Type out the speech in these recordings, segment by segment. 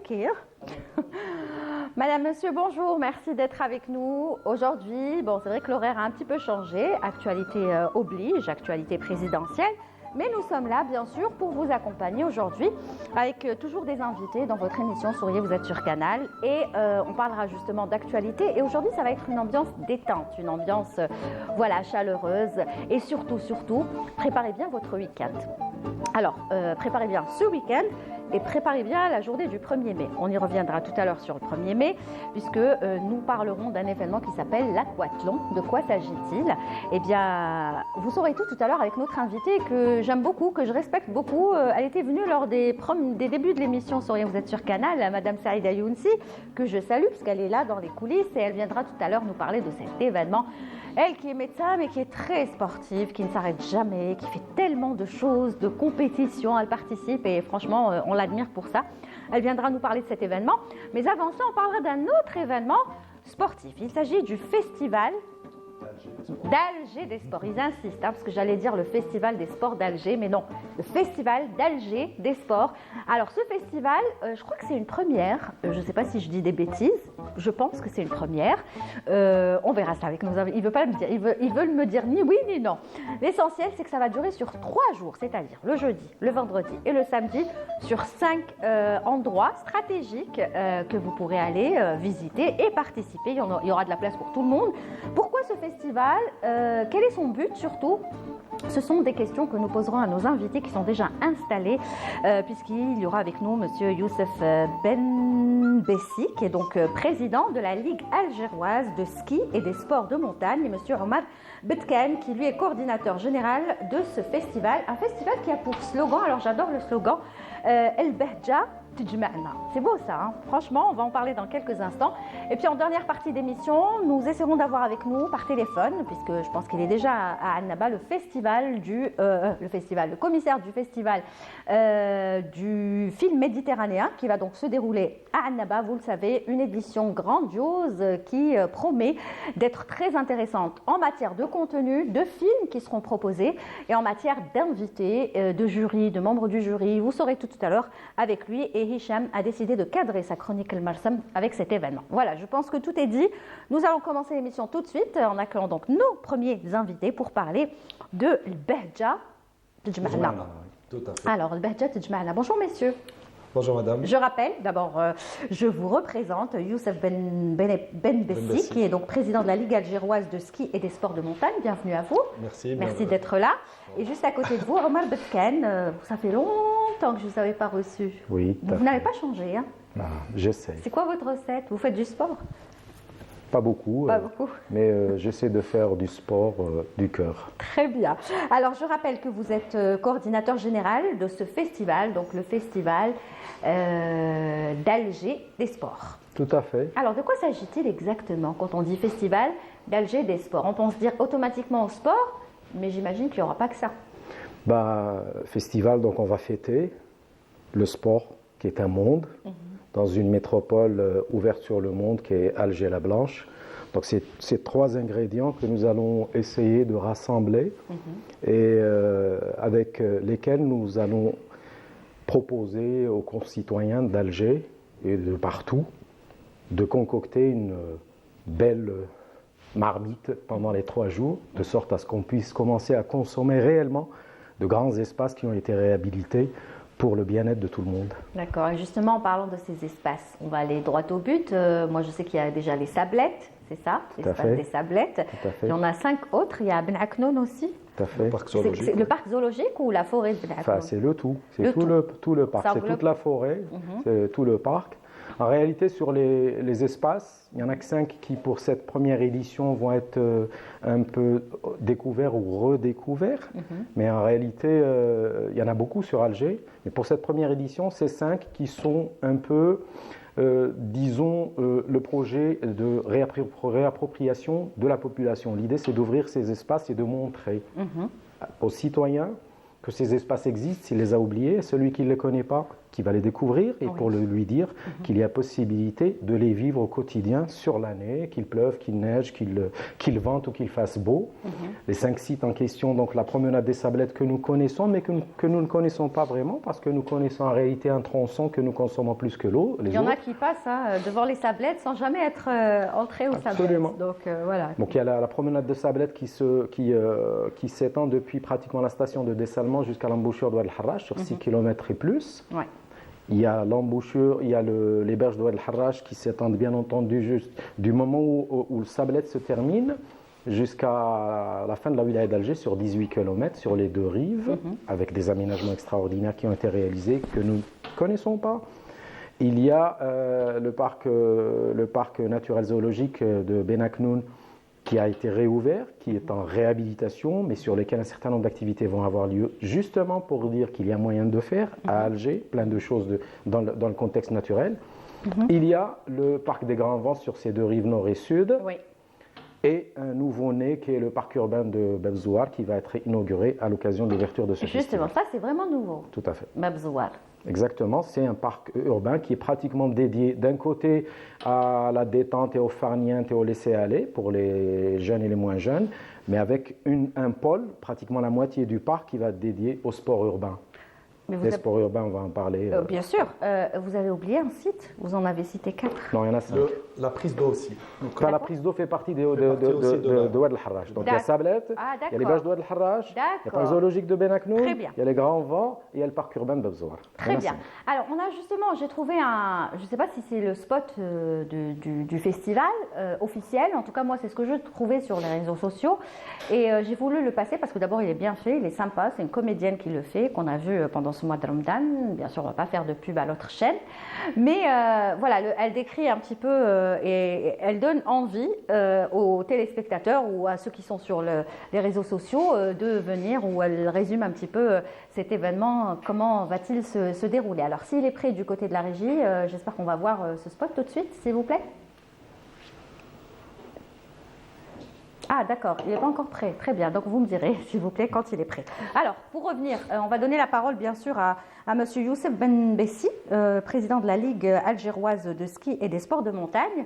Bekir. Madame, monsieur, bonjour, merci d'être avec nous. Aujourd'hui, bon, c'est vrai que l'horaire a un petit peu changé, actualité oblige, actualité présidentielle, mais nous sommes là, bien sûr, pour vous accompagner aujourd'hui avec toujours des invités dans votre émission Souriez, vous êtes sur Canal, et on parlera justement d'actualité. Et aujourd'hui, ça va être une ambiance détente, une ambiance, voilà, chaleureuse, et surtout, préparez bien votre week-end. Alors, préparez bien ce week-end et préparez bien la journée du 1er mai. On y reviendra tout à l'heure sur le 1er mai, puisque nous parlerons d'un événement qui s'appelle l'aquathlon. De quoi s'agit-il? Eh bien, vous saurez tout à l'heure avec notre invitée que j'aime beaucoup, que je respecte beaucoup. Elle était venue lors des débuts de l'émission Souriez, vous êtes sur Canal, Madame Saïda Younsi, que je salue, parce qu'elle est là dans les coulisses et elle viendra tout à l'heure nous parler de cet événement. Elle qui est médecin, mais qui est très sportive, qui ne s'arrête jamais, qui fait tellement de choses, de compétitions, elle participe et franchement, on l'admire pour ça. Elle viendra nous parler de cet événement. Mais avant ça, on parlera d'un autre événement sportif. Il s'agit du festival d'Alger des sports. Ils insistent, parce que j'allais dire le festival des sports d'Alger, mais non, le festival d'Alger des sports. Alors ce festival, je crois que c'est une première, je ne sais pas si je dis des bêtises, je pense que c'est une première. On verra ça avec nos invités. Ils veulent me dire ni oui ni non. L'essentiel, c'est que ça va durer sur 3 jours, c'est-à-dire le jeudi, le vendredi et le samedi, sur 5 endroits stratégiques que vous pourrez aller visiter et participer. Il y aura de la place pour tout le monde. Pourquoi ce festival? Quel est son but surtout? Ce sont des questions que nous poserons à nos invités qui sont déjà installés, puisqu'il y aura avec nous Monsieur Youssef Benbessi, qui est donc président de la Ligue algéroise de ski et des sports de montagne, et Monsieur Omar Betken, qui lui est coordinateur général de ce festival. Un festival qui a pour slogan, alors j'adore le slogan, El Behja Tijma'na. C'est beau ça, hein? Franchement, on va en parler dans quelques instants. Et puis en dernière partie d'émission, nous essaierons d'avoir avec nous par téléphone, puisque je pense qu'il est déjà à Annaba, le commissaire du festival du film méditerranéen, qui va donc se dérouler à Annaba. Vous le savez, une édition grandiose qui promet d'être très intéressante en matière de contenu, de films qui seront proposés et en matière d'invités, de jury, de membres du jury. Vous saurez tout à l'heure avec lui, et Hicham a décidé de cadrer sa chronique El Marsam avec cet événement. Voilà, je pense que tout est dit. Nous allons commencer l'émission tout de suite en accueillant donc nos premiers invités pour parler de Al-Behja Tijma'na. Tout à fait. Alors, Al-Behja Tijma'na. Bonjour messieurs. Bonjour madame. Je rappelle, d'abord, je vous représente Youssef Benbessi, qui est donc président de la Ligue algéroise de ski et des sports de montagne. Bienvenue à vous. Merci. Merci d'être là. Et juste à côté de vous, Omar Betken, ça fait longtemps que je ne vous avais pas reçu. Oui. Vous n'avez pas changé, hein? J'essaie. C'est quoi votre recette? Vous faites du sport? Pas beaucoup. Pas beaucoup. Mais j'essaie de faire du sport du cœur. Très bien. Alors, je rappelle que vous êtes coordinateur général de ce festival, donc le festival d'Alger des sports. Tout à fait. Alors, de quoi s'agit-il exactement quand on dit festival d'Alger des sports? On pense dire automatiquement au sport, mais j'imagine qu'il n'y aura pas que ça. Festival, donc on va fêter le sport qui est un monde, dans une métropole ouverte sur le monde qui est Alger-la-Blanche. Donc c'est ces 3 ingrédients que nous allons essayer de rassembler et avec lesquels nous allons proposer aux concitoyens d'Alger et de partout de concocter une belle marmite pendant les 3 jours, de sorte à ce qu'on puisse commencer à consommer réellement de grands espaces qui ont été réhabilités pour le bien-être de tout le monde. D'accord. Et justement, en parlant de ces espaces, on va aller droit au but. Moi, je sais qu'il y a déjà les sablettes, c'est ça? L'espace des sablettes. Tout à fait. Il y en a 5 autres. Il y a Ben Aknoun aussi. Tout à fait. Le parc zoologique. C'est le parc zoologique ou la forêt de Ben Aknoun? Enfin, c'est le tout. C'est tout le parc. C'est toute la forêt, c'est tout le parc. En réalité, sur les espaces, il n'y en a que 5 qui, pour cette première édition, vont être un peu découverts ou redécouverts. Mais en réalité, il y en a beaucoup sur Alger. Mais pour cette première édition, c'est 5 qui sont un peu, disons, le projet de réappropriation de la population. L'idée, c'est d'ouvrir ces espaces et de montrer aux citoyens que ces espaces existent, s'il les a oubliés, celui qui ne les connaît pas, qui va les découvrir et pour lui dire qu'il y a possibilité de les vivre au quotidien sur l'année, qu'il pleuve, qu'il neige, qu'il vente ou qu'il fasse beau. Les 5 sites en question, donc la promenade des Sablettes que nous connaissons, mais que nous ne connaissons pas vraiment parce que nous connaissons en réalité un tronçon que nous consommons plus que l'eau. Il y en a qui passent devant les Sablettes sans jamais être entrés aux Absolument. Sablettes. Donc voilà. Donc il y a la promenade de Sablettes qui s'étend depuis pratiquement la station de dessalement jusqu'à l'embouchure d'Oued el-Harrach sur 6 km et plus. Ouais. Il y a l'embouchure, il y a les berges d'Oued el-Harrach qui s'étendent bien entendu juste du moment où le Sablette se termine jusqu'à la fin de la wilaya d'Alger sur 18 km sur les 2 rives, avec des aménagements extraordinaires qui ont été réalisés que nous ne connaissons pas. Il y a le parc naturel zoologique de Benaknoun qui a été réouvert, qui est en réhabilitation, mais sur lequel un certain nombre d'activités vont avoir lieu, justement pour dire qu'il y a moyen de faire à Alger, plein de choses dans le contexte naturel. Il y a le parc des Grands Vents sur ses 2 rives nord et sud, et un nouveau-né qui est le parc urbain de Bebzouar qui va être inauguré à l'occasion de l'ouverture de ce festival. Justement, ça c'est vraiment nouveau. Tout à fait. Bebzouar. Exactement, c'est un parc urbain qui est pratiquement dédié d'un côté à la détente et au farniente et au laisser-aller pour les jeunes et les moins jeunes, mais avec un pôle, pratiquement la moitié du parc qui va être dédié au sport urbain. Les sports urbains, on va en parler. Bien sûr. Vous avez oublié un site. Vous en avez cité 4. Non, il y en a 5. La prise d'eau aussi. Donc, la prise d'eau fait partie de Oued el-Harrach. Donc il y a Sablettes, il y a les berges d'Oued el-Harrach, il y a le parc zoologique de Benaknoun, il y a les Grands Vents et il y a le parc urbain de Bebzouar. Très bien. Alors, on a justement, j'ai trouvé je ne sais pas si c'est le spot du festival officiel. En tout cas, moi, c'est ce que je trouvais sur les réseaux sociaux. Et j'ai voulu le passer parce que d'abord, il est bien fait, il est sympa. C'est une comédienne qui le fait, qu'on a vu pendant ce mois de Ramadan. Bien sûr, on ne va pas faire de pub à l'autre chaîne. Mais voilà, elle décrit un petit peu et elle donne envie aux téléspectateurs ou à ceux qui sont sur les réseaux sociaux de venir, où elle résume un petit peu cet événement, comment va-t-il se dérouler. Alors, s'il est prêt du côté de la régie, j'espère qu'on va voir ce spot tout de suite, s'il vous plaît. Ah d'accord, il n'est pas encore prêt. Très bien, donc vous me direz, s'il vous plaît, quand il est prêt. Alors, pour revenir, on va donner la parole, bien sûr, à M. Youssef Ben Bessi, président de la Ligue algéroise de ski et des sports de montagne.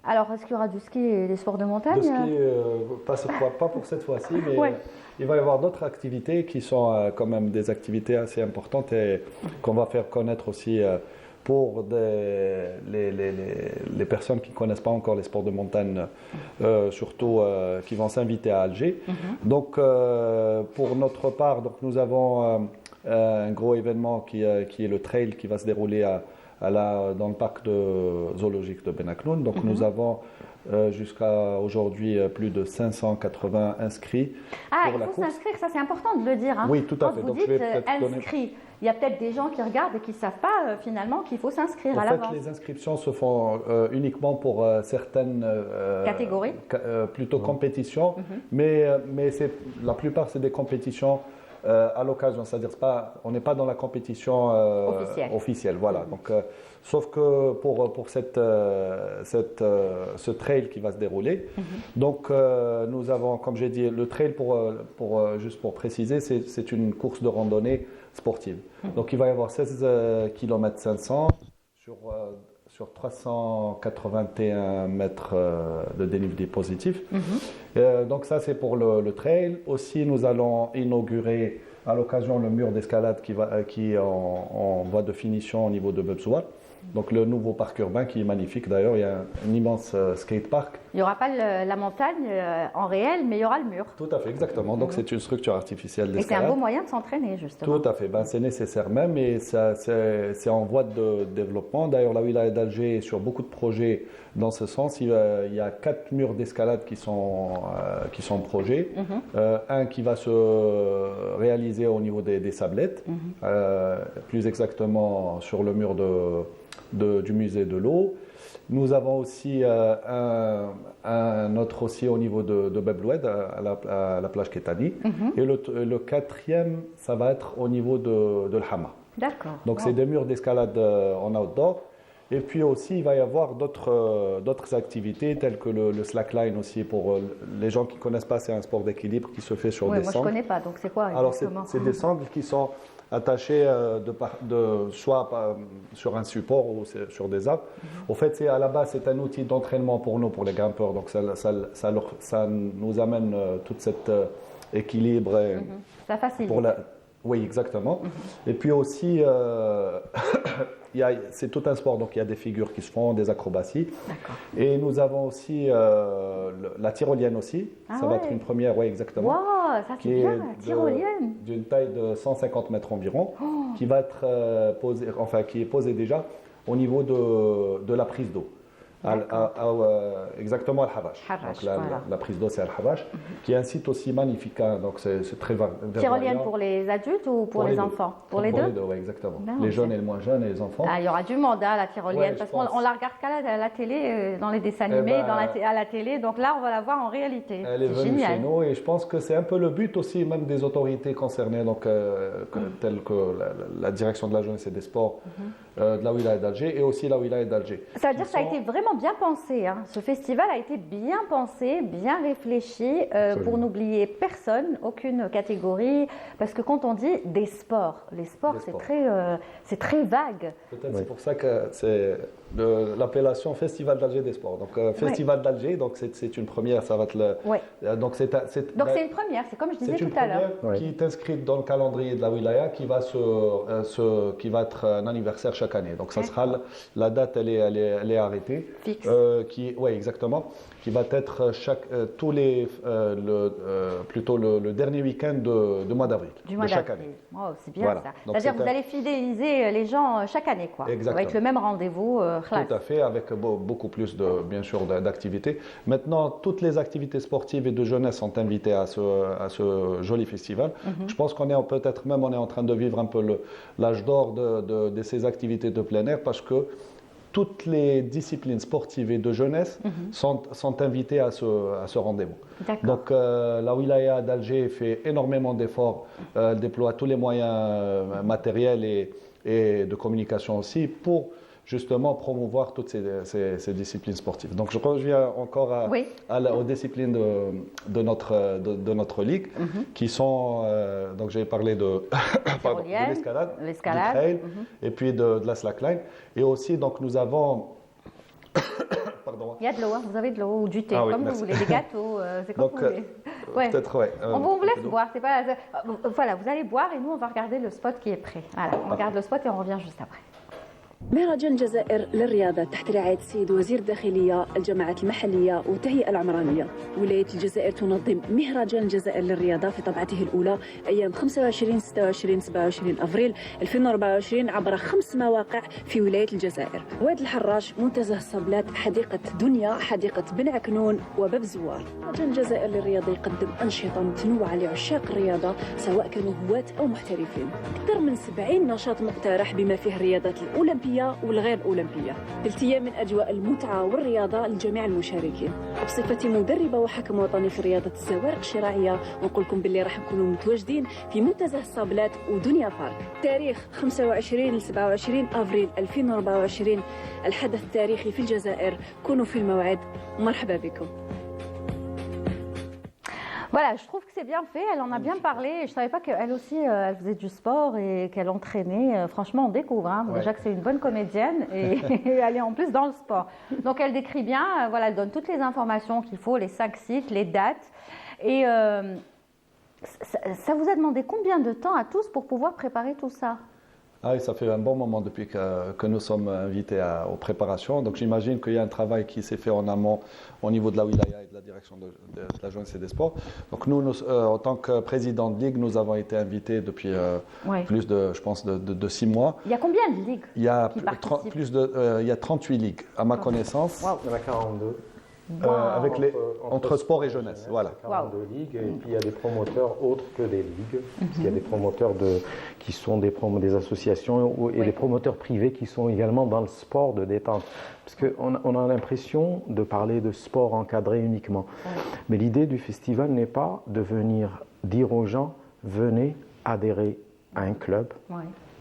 Alors, est-ce qu'il y aura du ski et des sports de montagne? De ski, pas pour cette fois-ci, mais il va y avoir d'autres activités qui sont quand même des activités assez importantes et qu'on va faire connaître aussi pour les personnes qui ne connaissent pas encore les sports de montagne, surtout qui vont s'inviter à Alger. Donc, pour notre part, donc, nous avons un gros événement qui est le trail qui va se dérouler dans le parc zoologique de Benaknoun. Donc, nous avons jusqu'à aujourd'hui plus de 580 inscrits. Ah, il faut s'inscrire, ça c'est important de le dire. Hein. Oui, tout à Quand fait. vous Donc, dites je vais peut-être inscrits, il y a peut-être des gens qui regardent et qui ne savent pas finalement qu'il faut s'inscrire à l'avance. En fait, les inscriptions se font uniquement pour certaines catégories, plutôt compétitions, mais la plupart c'est des compétitions à l'occasion, c'est-à-dire on n'est pas dans la compétition officielle. Voilà. Donc, sauf que pour ce trail qui va se dérouler, donc nous avons, comme j'ai dit, le trail juste pour préciser, c'est une course de randonnée sportive. Donc il va y avoir 16 km 500 sur 381 mètres de dénivelé positif. Donc ça c'est pour le trail. Aussi nous allons inaugurer à l'occasion le mur d'escalade qui est en voie de finition au niveau de Bebzouar. Donc le nouveau parc urbain qui est magnifique d'ailleurs, il y a un immense skatepark. Il n'y aura pas la montagne en réel, mais il y aura le mur. Tout à fait, exactement. Donc c'est une structure artificielle d'escalade. Et c'est un beau moyen de s'entraîner justement. Tout à fait, c'est nécessaire même et c'est en voie de développement. D'ailleurs la wilaya d'Alger est sur beaucoup de projets dans ce sens. Il y a 4 murs d'escalade qui sont projets. Un qui va se réaliser au niveau des Sablettes, plus exactement sur le mur du musée de l'eau. Nous avons aussi un autre aussi au niveau de Bebloued, à la plage Kétani. Et le quatrième, ça va être au niveau de l'Hama. D'accord. Donc c'est des murs d'escalade en outdoor. Et puis aussi, il va y avoir d'autres activités telles que le slackline aussi. Pour les gens qui ne connaissent pas, c'est un sport d'équilibre qui se fait sur Oui, des moi je ne sangles. connais pas, donc c'est quoi Alors, exactement? c'est des sangles qui sont attachées soit sur un support ou sur des arbres. Au fait, à la base, c'est un outil d'entraînement pour nous, pour les grimpeurs. Donc, ça nous amène tout cet équilibre. Ça facilite. Oui, exactement. Et puis aussi, c'est tout un sport, donc il y a des figures qui se font, des acrobaties. D'accord. Et nous avons aussi la tyrolienne aussi. Ah Ça va ouais. être une première, oui, exactement. Waouh, ça c'est Qui est bien, la tyrolienne. d'une taille de 150 mètres environ, qui va être qui est posée déjà au niveau de la prise d'eau. Exactement à Al-Habash. Donc la prise d'eau, c'est Al-Habash, qui est un site aussi magnifique. Hein, donc c'est très Tyrolienne pour les adultes ou pour les enfants? Pour les deux? Pour les deux, oui, exactement. Non, les jeunes et les moins jeunes et les enfants. Ah, il y aura du monde, hein, la tyrolienne, Ouais, parce je pense. qu'on la regarde qu'à la télé, dans les dessins animés, à la télé. Donc là, on va la voir en réalité. Elle est venue génial. chez nous et je pense que c'est un peu le but aussi même des autorités concernées, donc telles que la direction de la jeunesse et des sports de la wilaya d'Alger et aussi la wilaya d'Alger. Ça veut dire que ça a été vraiment bien pensé. Hein. Ce festival a été bien pensé, bien réfléchi pour n'oublier personne, aucune catégorie. Parce que quand on dit des sports, les sports, c'est très vague. Peut-être c'est pour ça que c'est l'appellation Festival d'Alger des sports. Donc Festival d'Alger, donc c'est une première, ça va être donc c'est une première, c'est comme je disais tout à l'heure. qui est inscrite dans le calendrier de la wilaya qui va qui va être un anniversaire chaque année. Donc ça sera la date, elle est arrêtée. Fixe. Oui, exactement. Qui va être plutôt le dernier week-end de mois d'avril. De chaque année. Oh, c'est bien ça. C'est-à-dire que vous allez fidéliser les gens chaque année, quoi. Exactement. Avec le même rendez-vous. Tout à fait, avec beaucoup plus bien sûr d'activités. Maintenant, toutes les activités sportives et de jeunesse sont invitées à ce joli festival. Je pense qu'on est peut-être même en train de vivre un peu l'âge d'or de ces activités de plein air parce que toutes les disciplines sportives et de jeunesse sont invitées à ce rendez-vous. Donc la wilaya d'Alger fait énormément d'efforts, elle déploie tous les moyens matériels et de communication aussi pour justement promouvoir toutes ces disciplines sportives. Donc je reviens encore aux disciplines de notre ligue qui sont, donc j'ai parlé de l'escalade, du trail et puis de la slackline. Et aussi donc nous avons... Pardon. Il y a de l'eau, hein, vous avez de l'eau ou du thé, comme vous voulez, des gâteaux, c'est comme vous voulez. Peut-être, on vous laisse boire, c'est pas... Voilà, vous allez boire et nous on va regarder le spot qui est prêt. Voilà, on regarde le spot et on revient juste après. مهرجان الجزائر للرياضة تحت رعاية السيد وزير الداخلية، الجماعات المحلية والتهيئة العمرانية. ولاية الجزائر تنظم مهرجان الجزائر للرياضة في طبعته الأولى أيام 25 26 27 أفريل 2024 عبر 5 مواقع في ولاية الجزائر: واد الحراش، منتزه الصبلات، حديقة دنيا، حديقة بن عكنون وباب الزوار. مهرجان الجزائر للرياضة يقدم أنشطة متنوعة لعشاق الرياضة سواء كانوا هواة أو محترفين. أكثر من 70 نشاط مقترح بما فيه الرياضات الأولمبية والغير أولمبية. 3 أيام من أجواء المتعة والرياضة لجميع المشاركين. بصفتي مدربة وحكم وطني في رياضة الزوارق الشراعية ونقول لكم باللي راح نكونوا متواجدين في منتزه الصابلات ودنيا بارك. تاريخ 25 ل 27 أفريل 2024 الحدث التاريخي في الجزائر. كونوا في الموعد ومرحبا بكم. Voilà, je trouve que c'est bien fait, elle en a bien parlé. Je ne savais pas qu'elle aussi, elle faisait du sport et qu'elle entraînait. Franchement, on découvre. Hein. Déjà que c'est une bonne comédienne et elle est en plus dans le sport. Donc elle décrit bien, voilà, elle donne toutes les informations qu'il faut, les 5 sites, les dates. Et ça vous a demandé combien de temps à tous pour pouvoir préparer tout ça? Ah oui, ça fait un bon moment depuis que nous sommes invités aux préparations. Donc j'imagine qu'il y a un travail qui s'est fait en amont au niveau de la wilaya et de la direction de la jeunesse et des sports. Donc nous, en tant que président de ligue, nous avons été invités depuis plus de, je pense, de 6 mois. Il y a combien de ligues il y a qui participent? il y a 38 ligues, à ma connaissance. Il y en a 42. Avec entre sport et jeunesse, voilà. 42 ligues, et puis il y a des promoteurs autres que des ligues. Il y a des promoteurs qui sont des associations et des promoteurs privés qui sont également dans le sport de détente. Parce qu'on a l'impression de parler de sport encadré uniquement. Mais l'idée du festival n'est pas de venir dire aux gens, venez adhérer à un club,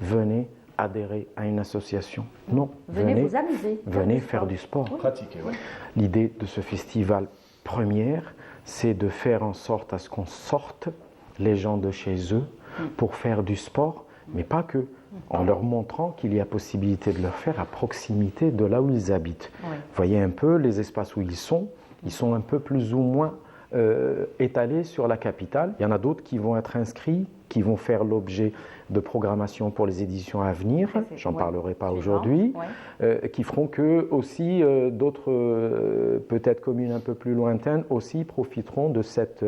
venez adhérer à une association. Non, Venez vous amuser. Venez faire du sport. Pratiquer, oui. L'idée de ce festival première, c'est de faire en sorte à ce qu'on sorte les gens de chez eux pour faire du sport, mais pas que, en leur montrant qu'il y a possibilité de le faire à proximité de là où ils habitent. Oui. Voyez un peu les espaces où ils sont un peu plus ou moins étalés sur la capitale. Il y en a d'autres qui vont être inscrits, qui vont faire l'objet de programmation pour les éditions à venir, j'en parlerai pas aujourd'hui, qui feront que aussi d'autres, peut-être communes un peu plus lointaines, aussi profiteront de cette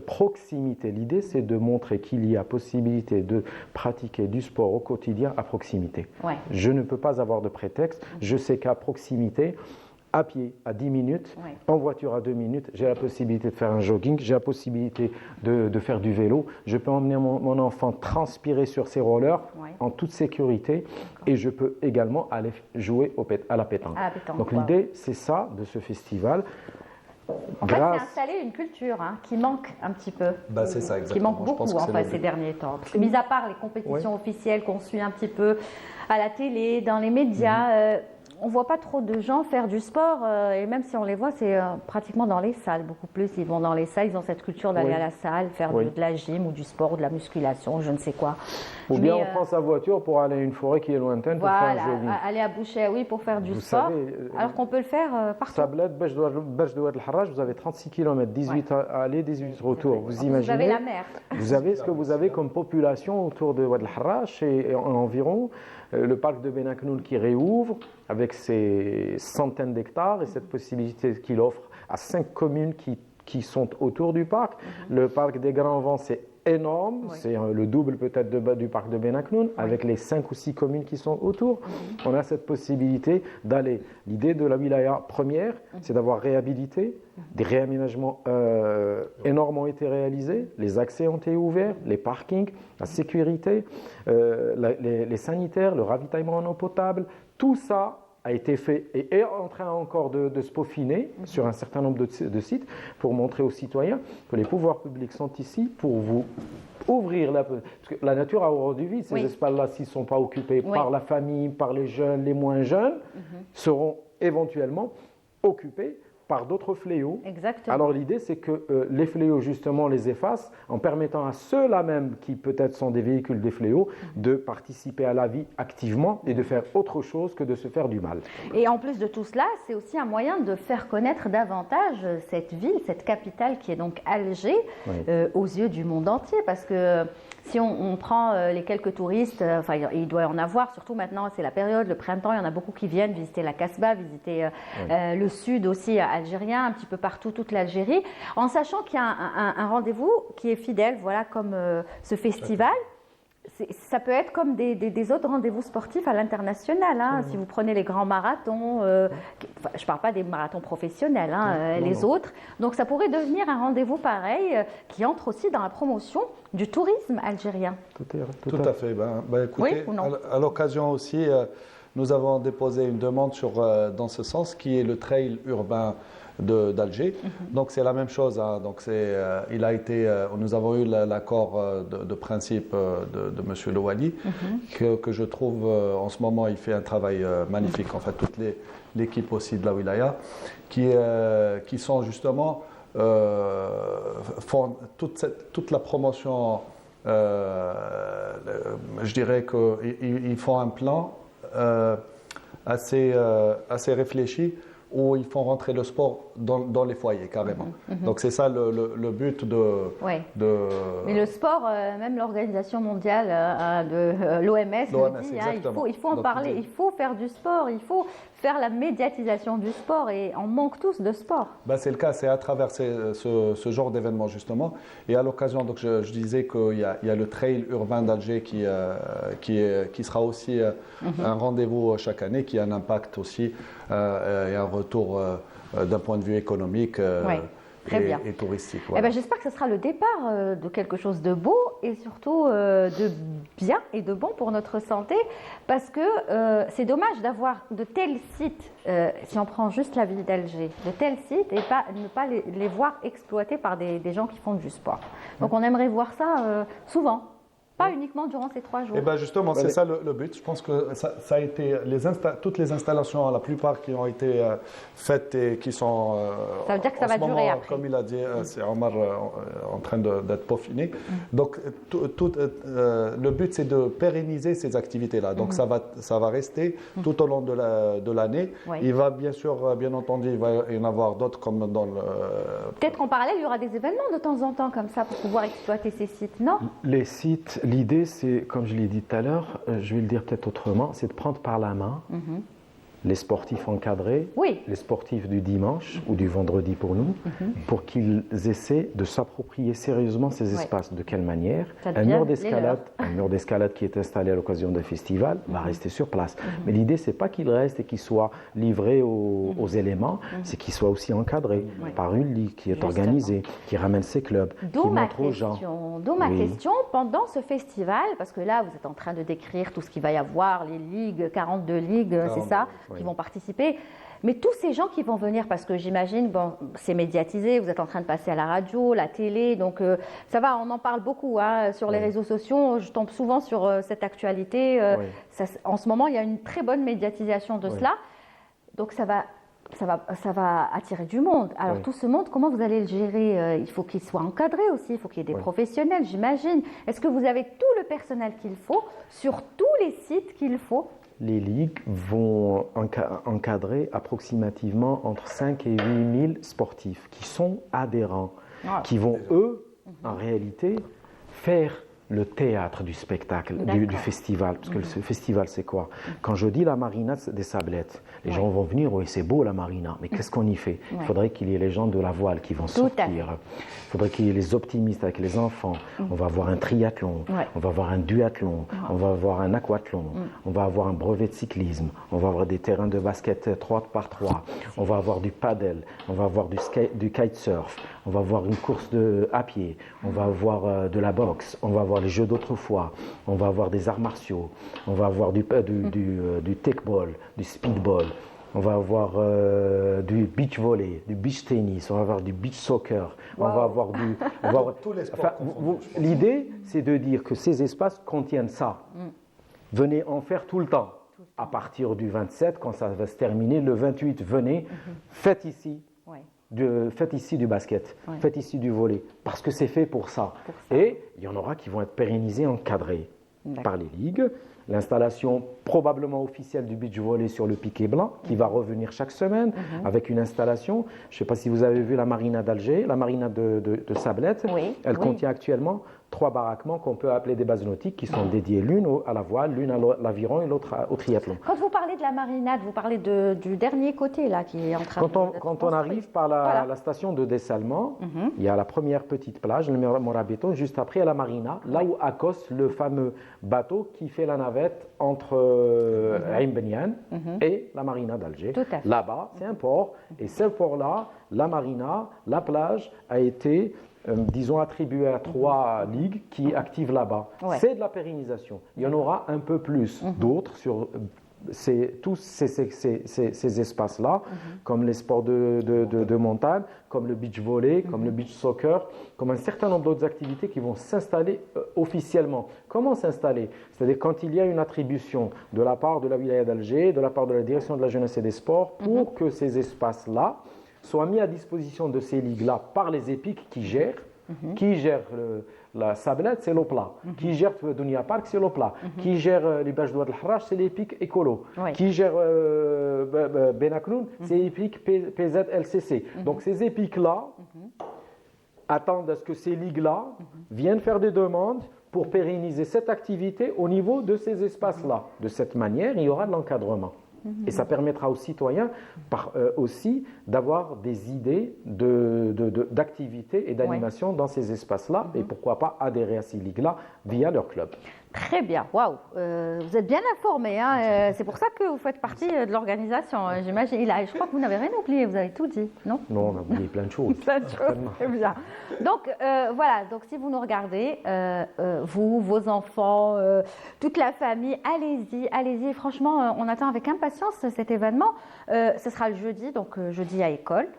proximité. L'idée, c'est de montrer qu'il y a possibilité de pratiquer du sport au quotidien à proximité. Ouais. Je ne peux pas avoir de prétexte, je sais qu'à proximité, à pied à 10 minutes, en voiture à 2 minutes, j'ai la possibilité de faire un jogging, j'ai la possibilité de faire du vélo, je peux emmener mon enfant transpirer sur ses rollers en toute sécurité et je peux également aller jouer à la pétanque. Donc l'idée, c'est ça de ce festival. En fait, c'est installer une culture qui manque un petit peu, c'est ça, qui manque beaucoup ces derniers temps. Parce que, mis à part les compétitions officielles qu'on suit un petit peu à la télé, dans les médias, on ne voit pas trop de gens faire du sport et même si on les voit, c'est pratiquement dans les salles, beaucoup plus. Ils vont dans les salles, ils ont cette culture d'aller à la salle, faire de la gym ou du sport ou de la musculation, je ne sais quoi. Ou bien on prend sa voiture pour aller à une forêt qui est lointaine pour faire un jogging. Aller à Boucher, pour faire du sport, alors qu'on peut le faire partout. Sablette, Bejdouad El-Harraj, vous avez 36 km, 18 aller, 18 retour. Vous imaginez, vous avez la mer. Vous avez ce que vous avez comme population autour de Ouad El-Harraj et environ. Le parc de Benaknoun qui réouvre avec ses centaines d'hectares et cette possibilité qu'il offre à 5 communes qui sont autour du parc. Le parc des Grands Vents, c'est énorme, c'est le double peut-être du parc de Benaknoun, avec les 5 ou 6 communes qui sont autour. On a cette possibilité d'aller. L'idée de la wilaya première, c'est d'avoir réhabilité. Des réaménagements énormes ont été réalisés, les accès ont été ouverts, les parkings, la sécurité, les sanitaires, le ravitaillement en eau potable, tout ça a été fait et est en train encore de se peaufiner sur un certain nombre de sites pour montrer aux citoyens que les pouvoirs publics sont ici pour vous ouvrir parce que la nature a horreur du vide. Ces espaces-là, s'ils ne sont pas occupés par la famille, par les jeunes, les moins jeunes, seront éventuellement occupés par d'autres fléaux. Exactement. Alors l'idée, c'est que les fléaux, justement, les effacent en permettant à ceux-là même qui peut-être sont des véhicules des fléaux de participer à la vie activement et de faire autre chose que de se faire du mal. Et en plus de tout cela, c'est aussi un moyen de faire connaître davantage cette ville, cette capitale qui est donc Alger, aux yeux du monde entier. Parce que si on prend les quelques touristes, il doit y en avoir, surtout maintenant, c'est la période, le printemps, il y en a beaucoup qui viennent visiter la Casbah, visiter le sud aussi algérien, un petit peu partout, toute l'Algérie, en sachant qu'il y a un rendez-vous qui est fidèle, voilà, comme ce festival. Ça peut être comme des autres rendez-vous sportifs à l'international. Si vous prenez les grands marathons, je ne parle pas des marathons professionnels, les autres. Donc ça pourrait devenir un rendez-vous pareil qui entre aussi dans la promotion du tourisme algérien. Tout à fait. Écoutez, à l'occasion aussi, nous avons déposé une demande dans ce sens qui est le trail urbain d'Alger. Donc c'est la même chose. Donc il a été, nous avons eu l'accord de principe de Monsieur Louali, que je trouve en ce moment il fait un travail magnifique. En fait, toute l'équipe aussi de la wilaya, qui sont justement font toute la promotion. Je dirais qu'ils font un plan assez réfléchi, où ils font rentrer le sport dans les foyers, carrément. Donc c'est ça le but de... Mais le sport, même l'Organisation mondiale de l'OMS dit, il faut en parler, il faut faire du sport, il faut faire la médiatisation du sport, et on manque tous de sport. C'est le cas, c'est à travers ce genre d'événements, justement. Et à l'occasion, donc je disais qu'il y a le trail urbain d'Alger qui sera aussi un rendez-vous chaque année, qui a un impact aussi et un retour d'un point de vue économique et touristique. Voilà. J'espère que ce sera le départ de quelque chose de beau et surtout de bien et de bon pour notre santé, parce que c'est dommage d'avoir de tels sites, si on prend juste la ville d'Alger, de tels sites et ne pas les voir exploités par des gens qui font du sport. Donc on aimerait voir ça souvent. Pas uniquement durant ces 3 jours. Et bien justement, c'est ça le but. Je pense que ça a été toutes les installations, la plupart qui ont été faites et qui sont ça veut dire que ça va durer après. Comme il a dit, c'est Omar en train d'être peaufiné. Donc le but c'est de pérenniser ces activités-là. Donc ça va rester tout au long de l'année. Oui. Il va bien sûr, bien entendu, il va y en avoir d'autres comme dans le... Peut-être qu'en parallèle, il y aura des événements de temps en temps comme ça pour pouvoir exploiter ces sites, non? Les sites, l'idée c'est, comme je l'ai dit tout à l'heure, je vais le dire peut-être autrement, c'est de prendre par la main les sportifs encadrés, Oui. les sportifs du dimanche ou du vendredi pour nous, pour qu'ils essaient de s'approprier sérieusement ces espaces. De quelle manière? Ça Un devient mur d'escalade qui est installé à l'occasion d'un festival va rester sur place. Mais l'idée, c'est pas qu'il reste et qu'il soit livré aux éléments, c'est qu'il soit aussi encadré par une ligue qui est organisée, qui ramène ses clubs, qui montre aux gens. D'où ma question, pendant ce festival, parce que là, vous êtes en train de décrire tout ce qu'il va y avoir, les ligues, 42 ligues, c'est ça, qui vont participer. Mais tous ces gens qui vont venir, parce que j'imagine, bon, c'est médiatisé, vous êtes en train de passer à la radio, la télé, donc ça va, on en parle beaucoup sur les réseaux sociaux. Je tombe souvent sur cette actualité. En ce moment, il y a une très bonne médiatisation de cela. Donc ça va attirer du monde. Alors tout ce monde, comment vous allez le gérer? Il faut qu'il soit encadré aussi, il faut qu'il y ait des professionnels, j'imagine. Est-ce que vous avez tout le personnel qu'il faut sur tous les sites qu'il faut? Les ligues vont encadrer approximativement entre 5 et 8 000 sportifs qui sont adhérents, qui vont, eux, en réalité, faire le théâtre du spectacle, du festival. Parce que ce festival, c'est quoi? Quand je dis la marina des Sablettes, les gens vont venir, oui, c'est beau la marina, mais qu'est-ce qu'on y fait? Il faudrait qu'il y ait les gens de la voile qui vont sortir. Il faudrait qu'il y ait les optimistes avec les enfants. On va avoir un triathlon, on va avoir un duathlon, on va avoir un aquathlon, on va avoir un brevet de cyclisme, on va avoir des terrains de basket 3x3, on va avoir du paddle, on va avoir du kitesurf, on va avoir une course à pied, on va avoir de la boxe, on va avoir les jeux d'autrefois, on va avoir des arts martiaux, on va avoir du techball, du speedball, on va avoir du beach volley, du beach tennis, on va avoir du beach soccer, on va avoir tous les sports. L'idée, c'est de dire que ces espaces contiennent ça. Venez en faire tout le temps. À partir du 27, quand ça va se terminer, le 28, venez, faites ici. Faites ici du basket, faites ici du volley, parce que c'est fait pour ça. Et il y en aura qui vont être pérennisés, encadrés par les ligues. L'installation probablement officielle du beach volley sur le piquet blanc, qui va revenir chaque semaine, avec une installation. Je ne sais pas si vous avez vu la marina d'Alger, la marina de Sablettes. Elle contient actuellement 3 baraquements qu'on peut appeler des bases nautiques, qui sont dédiées l'une à la voile, l'une à l'aviron et l'autre au triathlon. Quand vous parlez de la marinade, vous parlez du dernier côté là qui est en train Quand on arrive par la station de dessalement, il y a la première petite plage, le Morabeto, juste après la marina, là où accoste le fameux bateau qui fait la navette entre Ain Benyan et la marina d'Alger. Là-bas, c'est un port, et ce port-là, la marina, la plage, a été disons, attribué à 3 ligues qui activent là-bas. C'est de la pérennisation. Il y en aura un peu plus d'autres sur tous ces espaces-là, comme les sports de montagne, comme le beach volley, comme le beach soccer, comme un certain nombre d'autres activités qui vont s'installer officiellement. Comment s'installer? C'est-à-dire quand il y a une attribution de la part de la wilaya d'Alger, de la part de la direction de la jeunesse et des sports, pour que ces espaces-là soient mis à disposition de ces ligues-là par les EPIC qui gèrent. Qui gère la Sablette, c'est l'OPLA. Qui gère Dunia Park, c'est l'OPLA. Qui gère les Bâches d'Ouad al-Harrach, c'est l'EPIC Écolo. Qui gère Benaknoun, c'est l'EPIC PZLCC. Donc ces EPIC-là attendent à ce que ces ligues-là viennent faire des demandes pour pérenniser cette activité au niveau de ces espaces-là. De cette manière, il y aura de l'encadrement. Et ça permettra aux citoyens aussi d'avoir des idées d'activités et d'animation dans ces espaces-là et pourquoi pas adhérer à ces ligues-là via leur club. Très bien, waouh, vous êtes bien informés, hein. C'est pour ça que vous faites partie de l'organisation, j'imagine. Je crois que vous n'avez rien oublié, vous avez tout dit, non? Non, on a oublié plein de choses. Plein de choses, très bien. Donc voilà, donc si vous nous regardez, vous, vos enfants, toute la famille, allez-y, allez-y. Franchement, on attend avec impatience cet événement. Ce sera le jeudi, donc jeudi à école.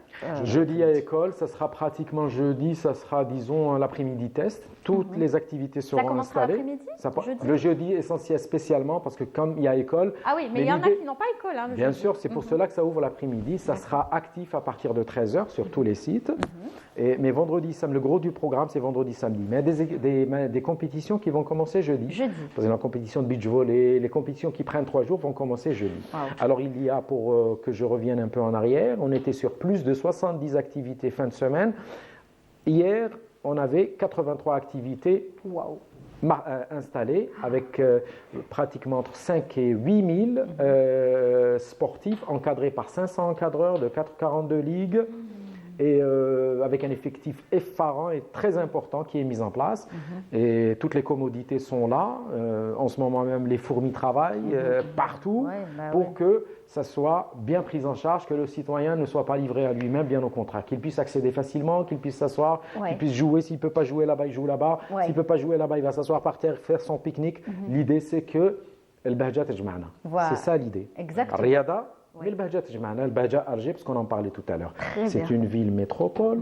Jeudi à école, ça sera pratiquement jeudi, ça sera, disons, l'après-midi test. Toutes les activités seront commencera installées. l'après-midi, jeudi Le jeudi, essentiel spécialement, parce que comme il y a école... Ah oui, mais il y en a qui n'ont pas école. Hein, le Bien jeudi. sûr, c'est pour cela que ça ouvre l'après-midi. Ça sera actif à partir de 13h sur tous les sites. Mais vendredi, samedi, le gros du programme, c'est vendredi, samedi. Mais il y a des compétitions qui vont commencer jeudi. Jeudi. Par exemple, la compétition de beach volley, les compétitions qui prennent 3 jours vont commencer jeudi. Wow. Alors, il y a, pour que je revienne un peu en arrière, on était sur plus de 70 activités fin de semaine. Hier, on avait 83 activités Waouh. installées avec pratiquement entre 5 et 8 000 sportifs encadrés par 500 encadreurs de 42 ligues. Et avec un effectif effarant et très important qui est mis en place. Et toutes les commodités sont là. En ce moment même, les fourmis travaillent partout pour que ça soit bien pris en charge, que le citoyen ne soit pas livré à lui-même, bien au contraire, qu'il puisse accéder facilement, qu'il puisse s'asseoir, qu'il puisse jouer. S'il ne peut pas jouer là-bas, il joue là-bas. S'il ne peut pas jouer là-bas, il va s'asseoir par terre, faire son pique-nique. L'idée, c'est que le bahjat tajma'na. C'est ça l'idée. Exactement. Riyada, mais le Bahjat tajma'na, le Bahjat Alger, parce qu'on en parlait tout à l'heure. C'est une ville métropole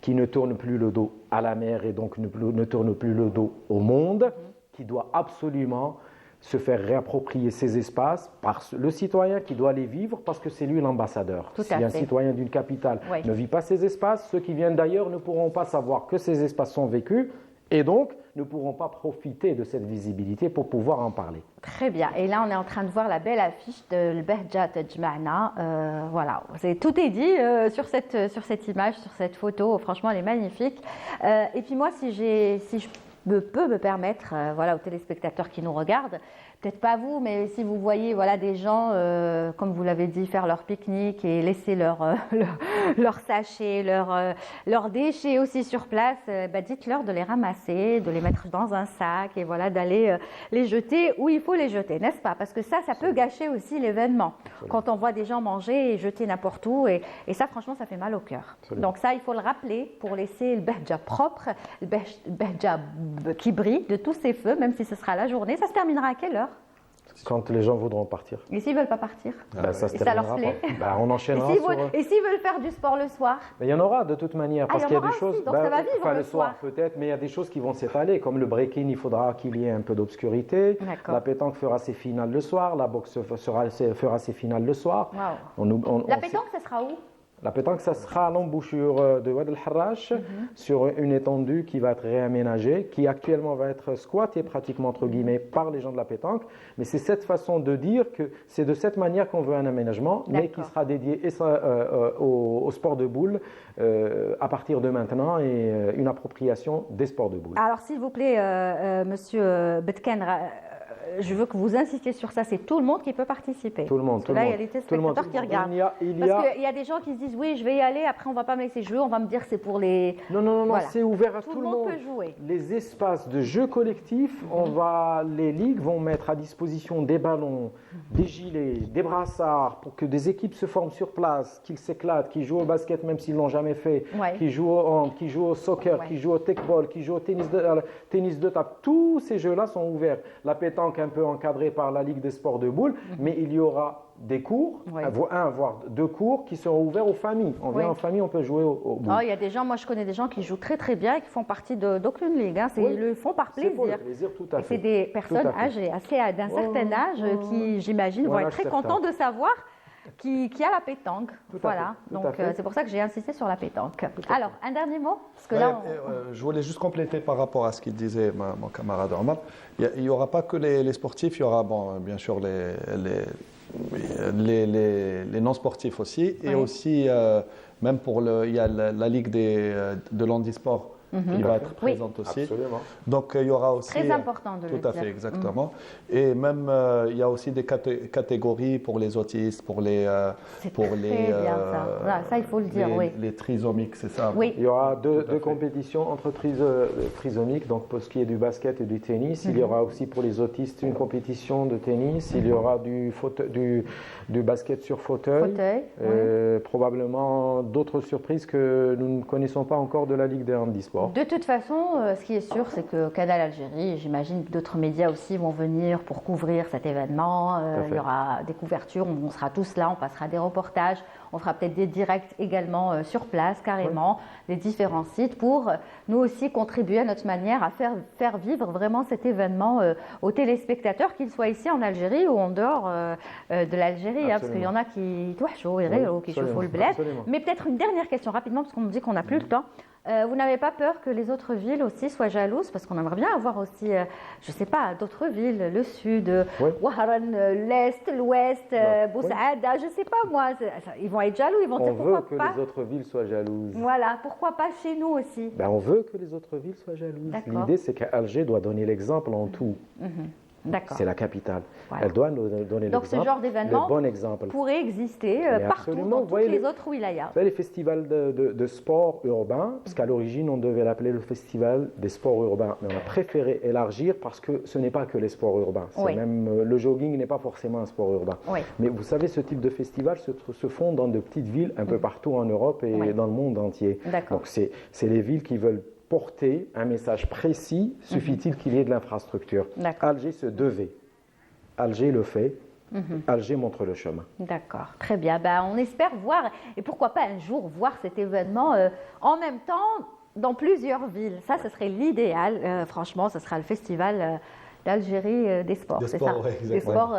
qui ne tourne plus le dos à la mer et donc ne tourne plus le dos au monde, qui doit absolument se faire réapproprier ces espaces par le citoyen qui doit les vivre parce que c'est lui l'ambassadeur. Si un citoyen d'une capitale ne vit pas ces espaces, ceux qui viennent d'ailleurs ne pourront pas savoir que ces espaces sont vécus et donc ne pourront pas profiter de cette visibilité pour pouvoir en parler. Très bien. Et là, on est en train de voir la belle affiche de Bahjat Tajma'na. Voilà, tout est dit sur cette image, sur cette photo. Franchement, elle est magnifique. Et puis moi, si je peux me permettre, voilà, aux téléspectateurs qui nous regardent, peut-être pas vous, mais si vous voyez voilà, des gens, comme vous l'avez dit, faire leur pique-nique et laisser leurs sachets, leurs déchets aussi sur place, dites-leur de les ramasser, de les mettre dans un sac et voilà, d'aller les jeter où il faut les jeter, n'est-ce pas? Parce que ça peut gâcher aussi l'événement. Quand on voit des gens manger et jeter n'importe où, et ça, franchement, ça fait mal au cœur. Donc ça, il faut le rappeler pour laisser le bahja propre, le bahja qui brille de tous ses feux, même si ce sera la journée. Ça se terminera à quelle heure? Quand les gens voudront partir. Et s'ils ne veulent pas partir? Ça se et ça leur terminera plaît. pas. On enchaînera et s'ils veulent faire du sport le soir? Mais il y en aura de toute manière, parce qu'il y a des choses... donc ça va vivre le soir peut-être, mais il y a des choses qui vont s'étaler, comme le break-in, il faudra qu'il y ait un peu d'obscurité. La pétanque fera ses finales le soir, la boxe fera ses finales le soir. La pétanque, ça sera où? La pétanque, ça sera à l'embouchure de Oued El Harrach, sur une étendue qui va être réaménagée, qui actuellement va être squattée pratiquement entre guillemets par les gens de la pétanque. Mais c'est cette façon de dire que c'est de cette manière qu'on veut un aménagement, mais qui sera dédié au sport de boule à partir de maintenant et une appropriation des sports de boule. Alors s'il vous plaît, Monsieur Betken, je veux que vous insistiez sur ça, c'est tout le monde qui peut participer. Tout le monde. Parce que là, il y a des téléspectateurs qui regardent. Parce qu'il y a des gens qui se disent, oui, je vais y aller, après on ne va pas me laisser jouer, on va me dire c'est pour les... Non, voilà. C'est ouvert à tout le monde. Tout le monde peut jouer. Les espaces de jeux collectifs, les ligues vont mettre à disposition des ballons, des gilets, des brassards, pour que des équipes se forment sur place, qu'ils s'éclatent, qu'ils jouent au basket même s'ils ne l'ont jamais fait, qu'ils jouent au hand, qu'ils jouent au soccer, qu'ils jouent au tech-ball, qu'ils jouent au tennis de table. Tous ces jeux-là sont ouverts. La pétanque un peu encadré par la Ligue des sports de boule, mais il y aura des cours, voire 2 cours qui seront ouverts aux familles. On vient en famille, on peut jouer au boule. Il y a des gens, moi je connais des gens qui jouent très très bien et qui font partie d'aucune ligue. Ils le font par plaisir. C'est pour le plaisir, tout à fait. C'est des personnes âgées, d'un certain âge, qui j'imagine vont être très contents de savoir qui a la pétanque. Donc c'est pour ça que j'ai insisté sur la pétanque. Alors, un dernier mot parce que je voulais juste compléter par rapport à ce qu'il disait mon camarade Omar. Il n'y aura pas que les sportifs, il y aura bien sûr les non-sportifs aussi. Et aussi, même il y a la Ligue de l'handisport qui va être présente aussi. Absolument. Donc il y aura aussi... Très important de le dire. Tout à fait, exactement. Et même il y a aussi des catégories pour les autistes, pour les... très bien ça. Voilà, ça il faut le dire, les trisomiques, c'est ça? Oui. Il y aura deux compétitions entre trisomiques, donc pour ce qui est du basket et du tennis. Il y aura aussi pour les autistes une compétition de tennis. Il y aura du basket sur fauteuil. Probablement d'autres surprises que nous ne connaissons pas encore de la Ligue des handisports. sport. De toute façon, ce qui est sûr, c'est que Canal Algérie, j'imagine que d'autres médias aussi vont venir pour couvrir cet événement. Il y aura des couvertures, on sera tous là, on passera des reportages, on fera peut-être des directs également sur place, carrément, des différents sites pour nous aussi contribuer à notre manière à faire vivre vraiment cet événement aux téléspectateurs, qu'ils soient ici en Algérie ou en dehors de l'Algérie, parce qu'il y en a qui chauffent le bled. Mais peut-être une dernière question rapidement, parce qu'on me dit qu'on n'a plus le temps. Vous n'avez pas peur que les autres villes aussi soient jalouses? Parce qu'on aimerait bien avoir aussi, je ne sais pas, d'autres villes, le sud, Ouaharan, l'est, l'ouest, Boussaada, je ne sais pas moi. Ils vont être jaloux, ils vont dire pourquoi pas. On veut que les autres villes soient jalouses. Voilà, pourquoi pas chez nous aussi? Ben, on veut que les autres villes soient jalouses. L'idée, c'est qu'Alger doit donner l'exemple en tout. C'est la capitale. Voilà. Elle doit nous donner donc ce genre d'événement pourrait exister partout dans toutes les autres wilayas. Vous voyez les festivals de sport urbain, parce qu'à l'origine on devait l'appeler le festival des sports urbains, mais on a préféré élargir parce que ce n'est pas que les sports urbains. Même le jogging n'est pas forcément un sport urbain. Mais vous savez, ce type de festival se font dans de petites villes un peu partout en Europe et dans le monde entier. Donc c'est les villes qui veulent porter un message précis, suffit-il qu'il y ait de l'infrastructure. Alger se devait. Alger le fait. Alger montre le chemin. D'accord, très bien. On espère voir, et pourquoi pas un jour voir cet événement en même temps dans plusieurs villes. Ça, ce serait l'idéal. Franchement, ce sera le festival d'Algérie des sports, c'est ça? Des sports,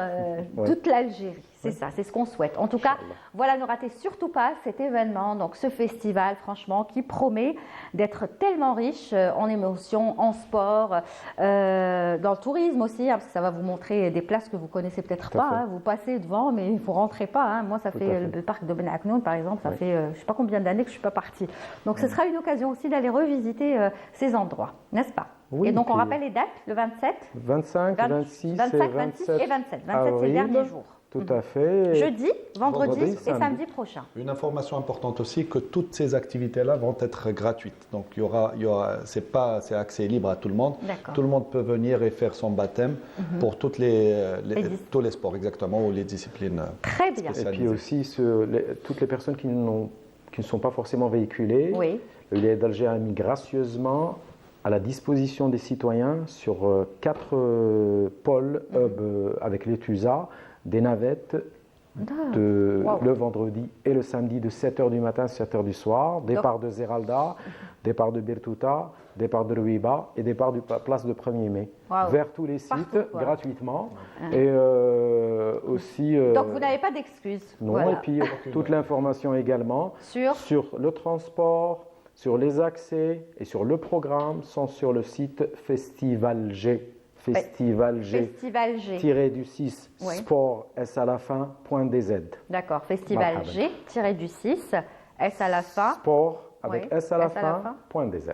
toute l'Algérie, c'est ça, c'est ce qu'on souhaite. En tout cas, voilà, ne ratez surtout pas cet événement, donc ce festival, franchement, qui promet d'être tellement riche en émotions, en sport, dans le tourisme aussi, parce que ça va vous montrer des places que vous connaissez peut-être pas. Vous passez devant, mais vous rentrez pas. Moi, ça fait le parc de Ben Aknoun, par exemple, ça fait je sais pas combien d'années que je suis pas partie. Donc, ce sera une occasion aussi d'aller revisiter ces endroits, n'est-ce pas? Et donc, on rappelle les dates, le 27 25, 26 et 27 et 27. 27, c'est le dernier jour. Tout à fait. Jeudi, vendredi et samedi prochain. Une information importante aussi, que toutes ces activités-là vont être gratuites. Donc, c'est accès libre à tout le monde. Tout le monde peut venir et faire son baptême pour tous les sports, exactement, ou les disciplines. Très bien. Et puis aussi, toutes les personnes qui ne sont pas forcément véhiculées, le Wilaya d'Alger a mis gracieusement à la disposition des citoyens sur 4 pôles avec les TUSA, des navettes le vendredi et le samedi de 7h du matin à 7h du soir, départ de Zeralda, départ de Birtouta, départ de Rouiba et départ de place de 1er mai, vers tous les sites gratuitement. Et aussi... Donc vous n'avez pas d'excuses. Non, et puis toute l'information également sur le transport, sur les accès et sur le programme sont sur le site Festival G. Festival G-du-6 sport s à la fin.dz. D'accord, Festival G-du-6 s à la fin. Sport avec s à la fin.dz.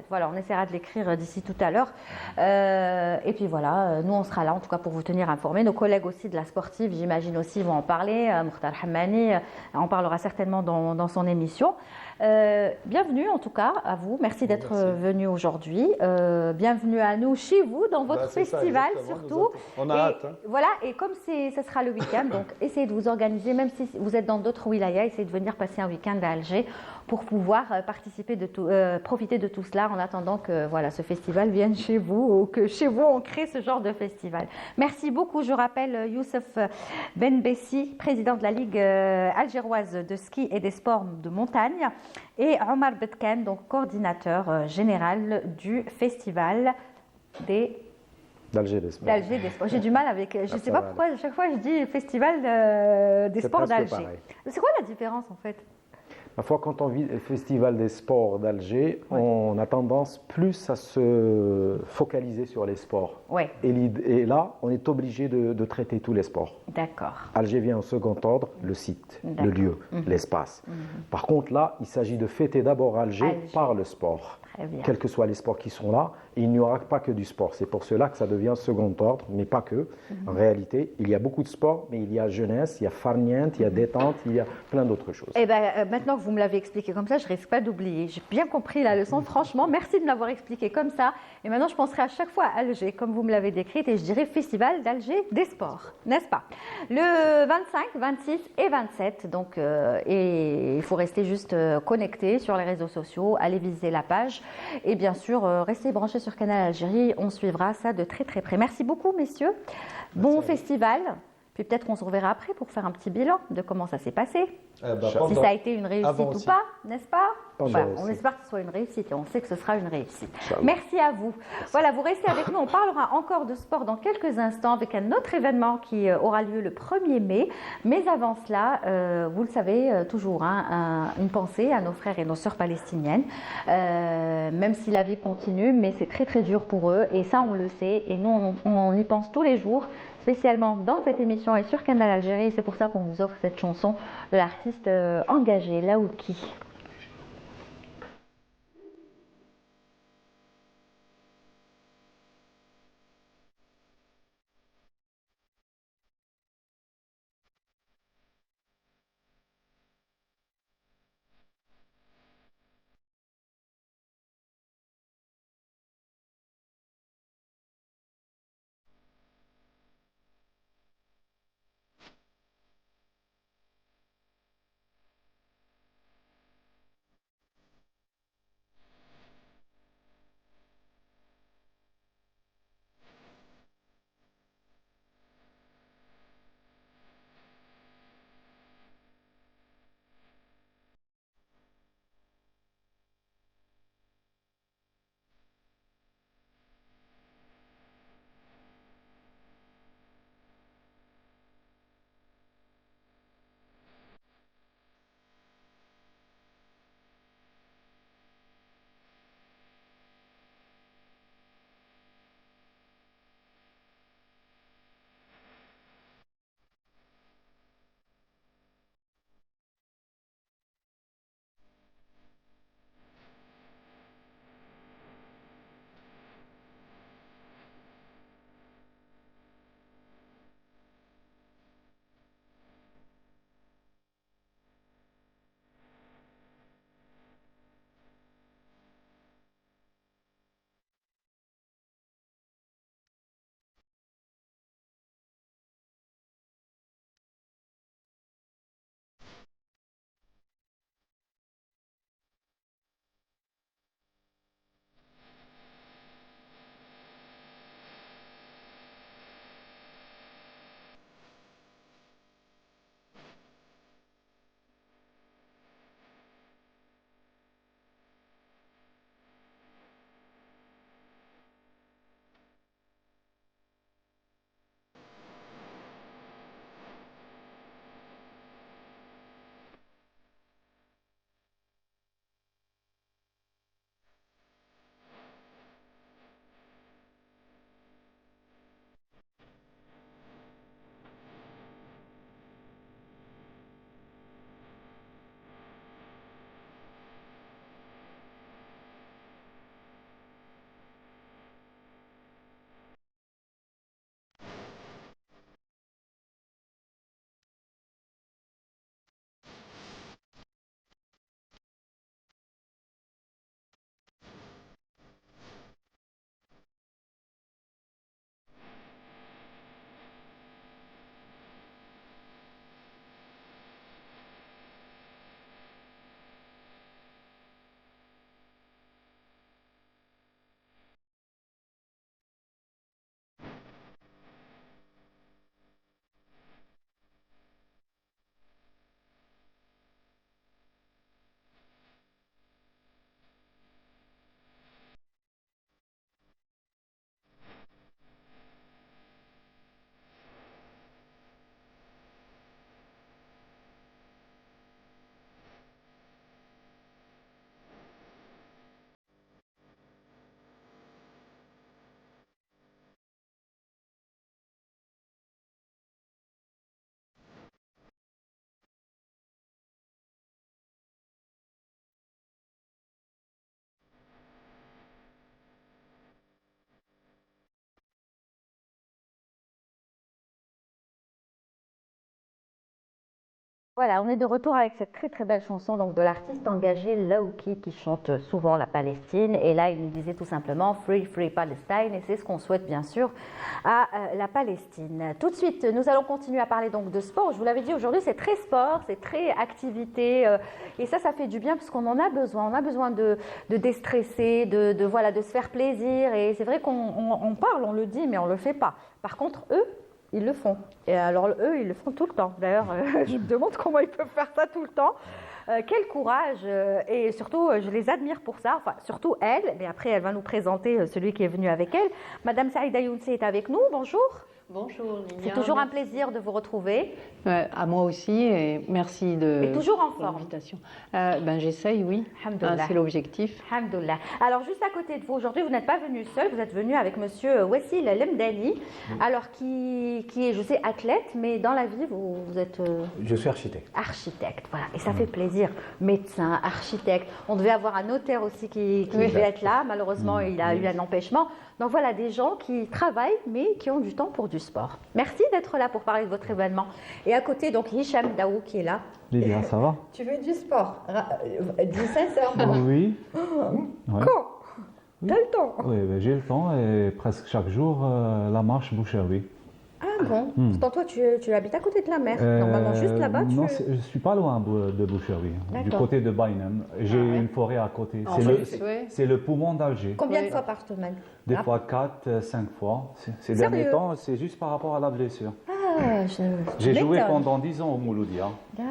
Voilà, on essaiera de l'écrire d'ici tout à l'heure. Et puis voilà, nous on sera là en tout cas pour vous tenir informés. Nos collègues aussi de la sportive, j'imagine aussi, vont en parler. Mokhtar Hammani en parlera certainement dans son émission. Bienvenue en tout cas à vous, merci d'être venu aujourd'hui, bienvenue à nous chez vous dans votre festival surtout. On a hâte. Voilà, et comme ce sera le week-end, donc essayez de vous organiser, même si vous êtes dans d'autres wilayas, essayez de venir passer un week-end à Alger pour pouvoir profiter de tout cela en attendant que ce festival vienne chez vous ou que chez vous on crée ce genre de festival. Merci beaucoup, je rappelle Youssef Benbessi, président de la Ligue algéroise de ski et des sports de montagne, et Omar Betken, donc coordinateur général du festival d'Alger des sports. J'ai du mal avec, je ne sais pas pourquoi à chaque fois je dis festival des sports d'Alger. C'est quoi la différence en fait? Parfois, quand on vit le Festival des sports d'Alger, on a tendance plus à se focaliser sur les sports. Et là, on est obligé de traiter tous les sports. D'accord. Alger vient en second ordre, le site, le lieu, l'espace. Par contre, là, il s'agit de fêter d'abord Alger par le sport. Quels que soient les sports qui sont là, il n'y aura pas que du sport. C'est pour cela que ça devient second ordre, mais pas que. En réalité, il y a beaucoup de sports, mais il y a jeunesse, il y a farniente, il y a détente, il y a plein d'autres choses. Et maintenant que vous me l'avez expliqué comme ça, je ne risque pas d'oublier. J'ai bien compris la leçon, franchement. Merci de me l'avoir expliqué comme ça. Et maintenant, je penserai à chaque fois à Alger, comme vous me l'avez décrite, et je dirais Festival d'Alger des sports, n'est-ce pas? Le 25, 26 et 27, donc, et il faut rester juste connecté sur les réseaux sociaux, allez visiter la page. Et bien sûr, restez branchés sur Canal Algérie, on suivra ça de très très près. Merci beaucoup messieurs, bon festival, puis peut-être on se reverra après pour faire un petit bilan de comment ça s'est passé. Si ça a été une réussite ou pas, n'est-ce pas? Voilà, on espère que ce soit une réussite et on sait que ce sera une réussite. Merci à vous. Voilà, vous restez avec nous, on parlera encore de sport dans quelques instants avec un autre événement qui aura lieu le 1er mai. Mais avant cela, vous le savez toujours, hein, une pensée à nos frères et nos sœurs palestiniennes. Même si la vie continue, mais c'est très très dur pour eux et ça on le sait et nous on y pense tous les jours, spécialement dans cette émission et sur Canal Algérie. C'est pour ça qu'on vous offre cette chanson de l'artiste engagé Laouki. Voilà, on est de retour avec cette très très belle chanson donc de l'artiste engagé Laouki qui chante souvent la Palestine. Et là, il nous disait tout simplement Free, Free Palestine. Et c'est ce qu'on souhaite bien sûr à la Palestine. Tout de suite, nous allons continuer à parler donc de sport. Je vous l'avais dit, aujourd'hui, c'est très sport, c'est très activité. Et ça fait du bien parce qu'on en a besoin. On a besoin de déstresser, voilà, de se faire plaisir. Et c'est vrai qu'on parle, on le dit, mais on ne le fait pas. Par contre, eux, ils le font. Et alors, eux, ils le font tout le temps. D'ailleurs, je me demande comment ils peuvent faire ça tout le temps. Quel courage. Et surtout, je les admire pour ça. Enfin, surtout elle. Mais après, elle va nous présenter celui qui est venu avec elle. Madame Saïda Younsi est avec nous. Bonjour. Bonjour Lilia. C'est toujours un plaisir de vous retrouver. À moi aussi et merci de Et toujours en forme. l'invitation. J'essaye, oui. Alhamdoulilah. C'est l'objectif. Alhamdoulilah. Alors, juste à côté de vous, aujourd'hui, vous n'êtes pas venu seul, vous êtes venu avec monsieur Wassil Lemdani, alors qui est, je sais, athlète, mais dans la vie, vous êtes... Je suis architecte. Architecte, voilà. Et ça fait plaisir. Médecin, architecte. On devait avoir un notaire aussi qui devait être là. Malheureusement, il a eu un empêchement. Donc voilà, des gens qui travaillent, mais qui ont du temps pour du sport. Merci d'être là pour parler de votre événement. Et à côté, donc, Hicham Daou qui est là. Lilia, ça va? Tu veux du sport? Dis sincèrement. Oui. Ouais. Quand? T'as le temps? Oui, ben, j'ai le temps et presque chaque jour, la marche Boucherville. Ah bon? Pourtant, toi, tu habites à côté de la mer. Normalement, juste là-bas, tu... Non, je ne suis pas loin de Boucherville, du D'accord. côté de Bainem. J'ai une forêt à côté. En plus, ouais. C'est le poumon d'Alger. Combien de Oui. fois par semaine? Des Ah. fois 4, 5 fois. Ces Sérieux? derniers temps, c'est juste par rapport à la blessure. Ah, J'ai joué m'étonne. pendant 10 ans au Mouloudia.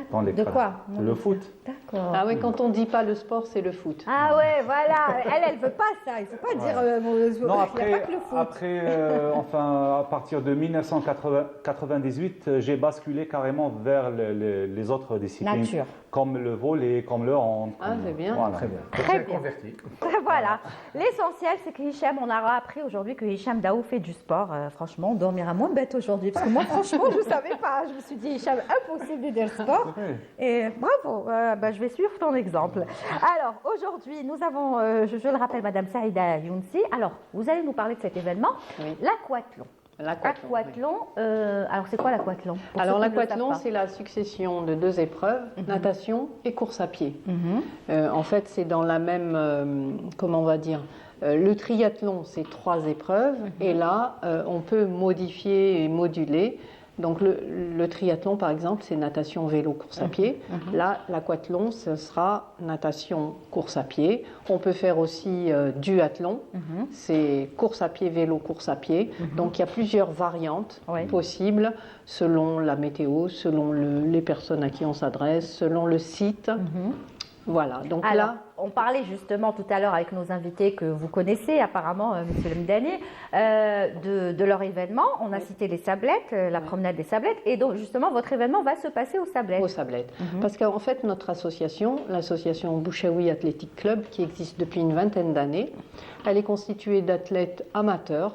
Dans les De quoi? Le foot. D'accord. Ah oui, quand on ne dit pas le sport, c'est le foot. Ah ouais, voilà. Elle veut pas ça. Il faut pas dire... Non, il après, n'y a pas que le foot. à partir de 1998, j'ai basculé carrément vers les autres disciplines. Nature. Comme le volley, comme le hand. Ah, c'est bien. Voilà. Très bien. Très bien. Converti. Voilà. L'essentiel, c'est que Hicham, on a appris aujourd'hui que Hicham Daou fait du sport. Franchement, on dormira moins bête aujourd'hui. Parce que moi, franchement, je ne savais pas. Je me suis dit, Hicham, impossible de dire sport. Oui. Et bravo, je vais suivre ton exemple. Alors, aujourd'hui, nous avons, je le rappelle, Madame Saïda Younsi. Alors, vous allez nous parler de cet événement, Oui. l'aquathlon. L'aquathlon. Alors c'est quoi l'aquathlon? Pour Alors ceux qui ne le l'aquathlon, savent c'est la succession de 2 épreuves, natation et course à pied. En fait, c'est dans la même, comment on va dire, le triathlon, c'est 3 épreuves, et là, on peut modifier et moduler. Donc le triathlon, par exemple, c'est natation, vélo, course à pied. Là, l'aquathlon, ce sera natation, course à pied. On peut faire aussi duathlon, c'est course à pied, vélo, course à pied. Donc il y a plusieurs variantes Oui. possibles selon la météo, selon les personnes à qui on s'adresse, selon le site. Voilà, donc Alors, là... on parlait justement tout à l'heure avec nos invités que vous connaissez apparemment, Monsieur Lemdani, de leur événement. On a cité les Sablettes, la promenade des Sablettes, et donc justement votre événement va se passer aux Sablettes. Aux Sablettes. Parce qu'en fait, notre association, l'association Bouchaoui Athletic Club, qui existe depuis une vingtaine d'années, elle est constituée d'athlètes amateurs,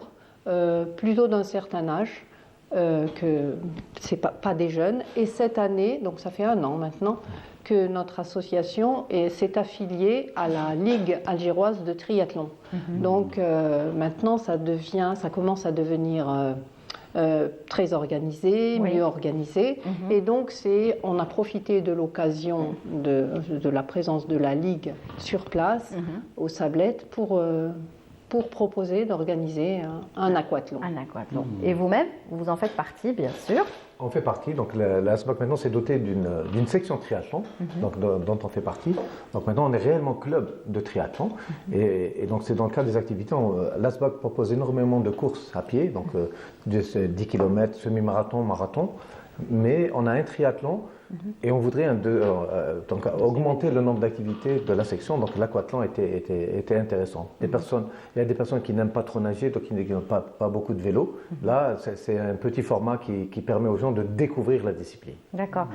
plutôt d'un certain âge, que c'est pas des jeunes. Et cette année, donc ça fait 1 an maintenant, que notre association s'est affiliée à la Ligue algéroise de triathlon. Donc maintenant, ça commence à devenir très organisé, Oui. mieux organisé. Et donc, on a profité de l'occasion de la présence de la Ligue sur place, aux Sablettes, pour proposer d'organiser un aquathlon. Un aquathlon. Et vous-même, vous en faites partie, bien sûr. On fait partie, donc la SBAC maintenant s'est dotée d'une section triathlon, donc, dont on fait partie. Donc maintenant on est réellement club de triathlon, et donc c'est dans le cadre des activités. La SBAC propose énormément de courses à pied, donc 10 km, semi-marathon, marathon, mais on a un triathlon. Et on voudrait donc augmenter le nombre d'activités de la section, donc l'aquathlon était intéressant. Il y a des personnes qui n'aiment pas trop nager, donc qui n'ont pas beaucoup de vélo. Là, c'est un petit format qui permet aux gens de découvrir la discipline. D'accord.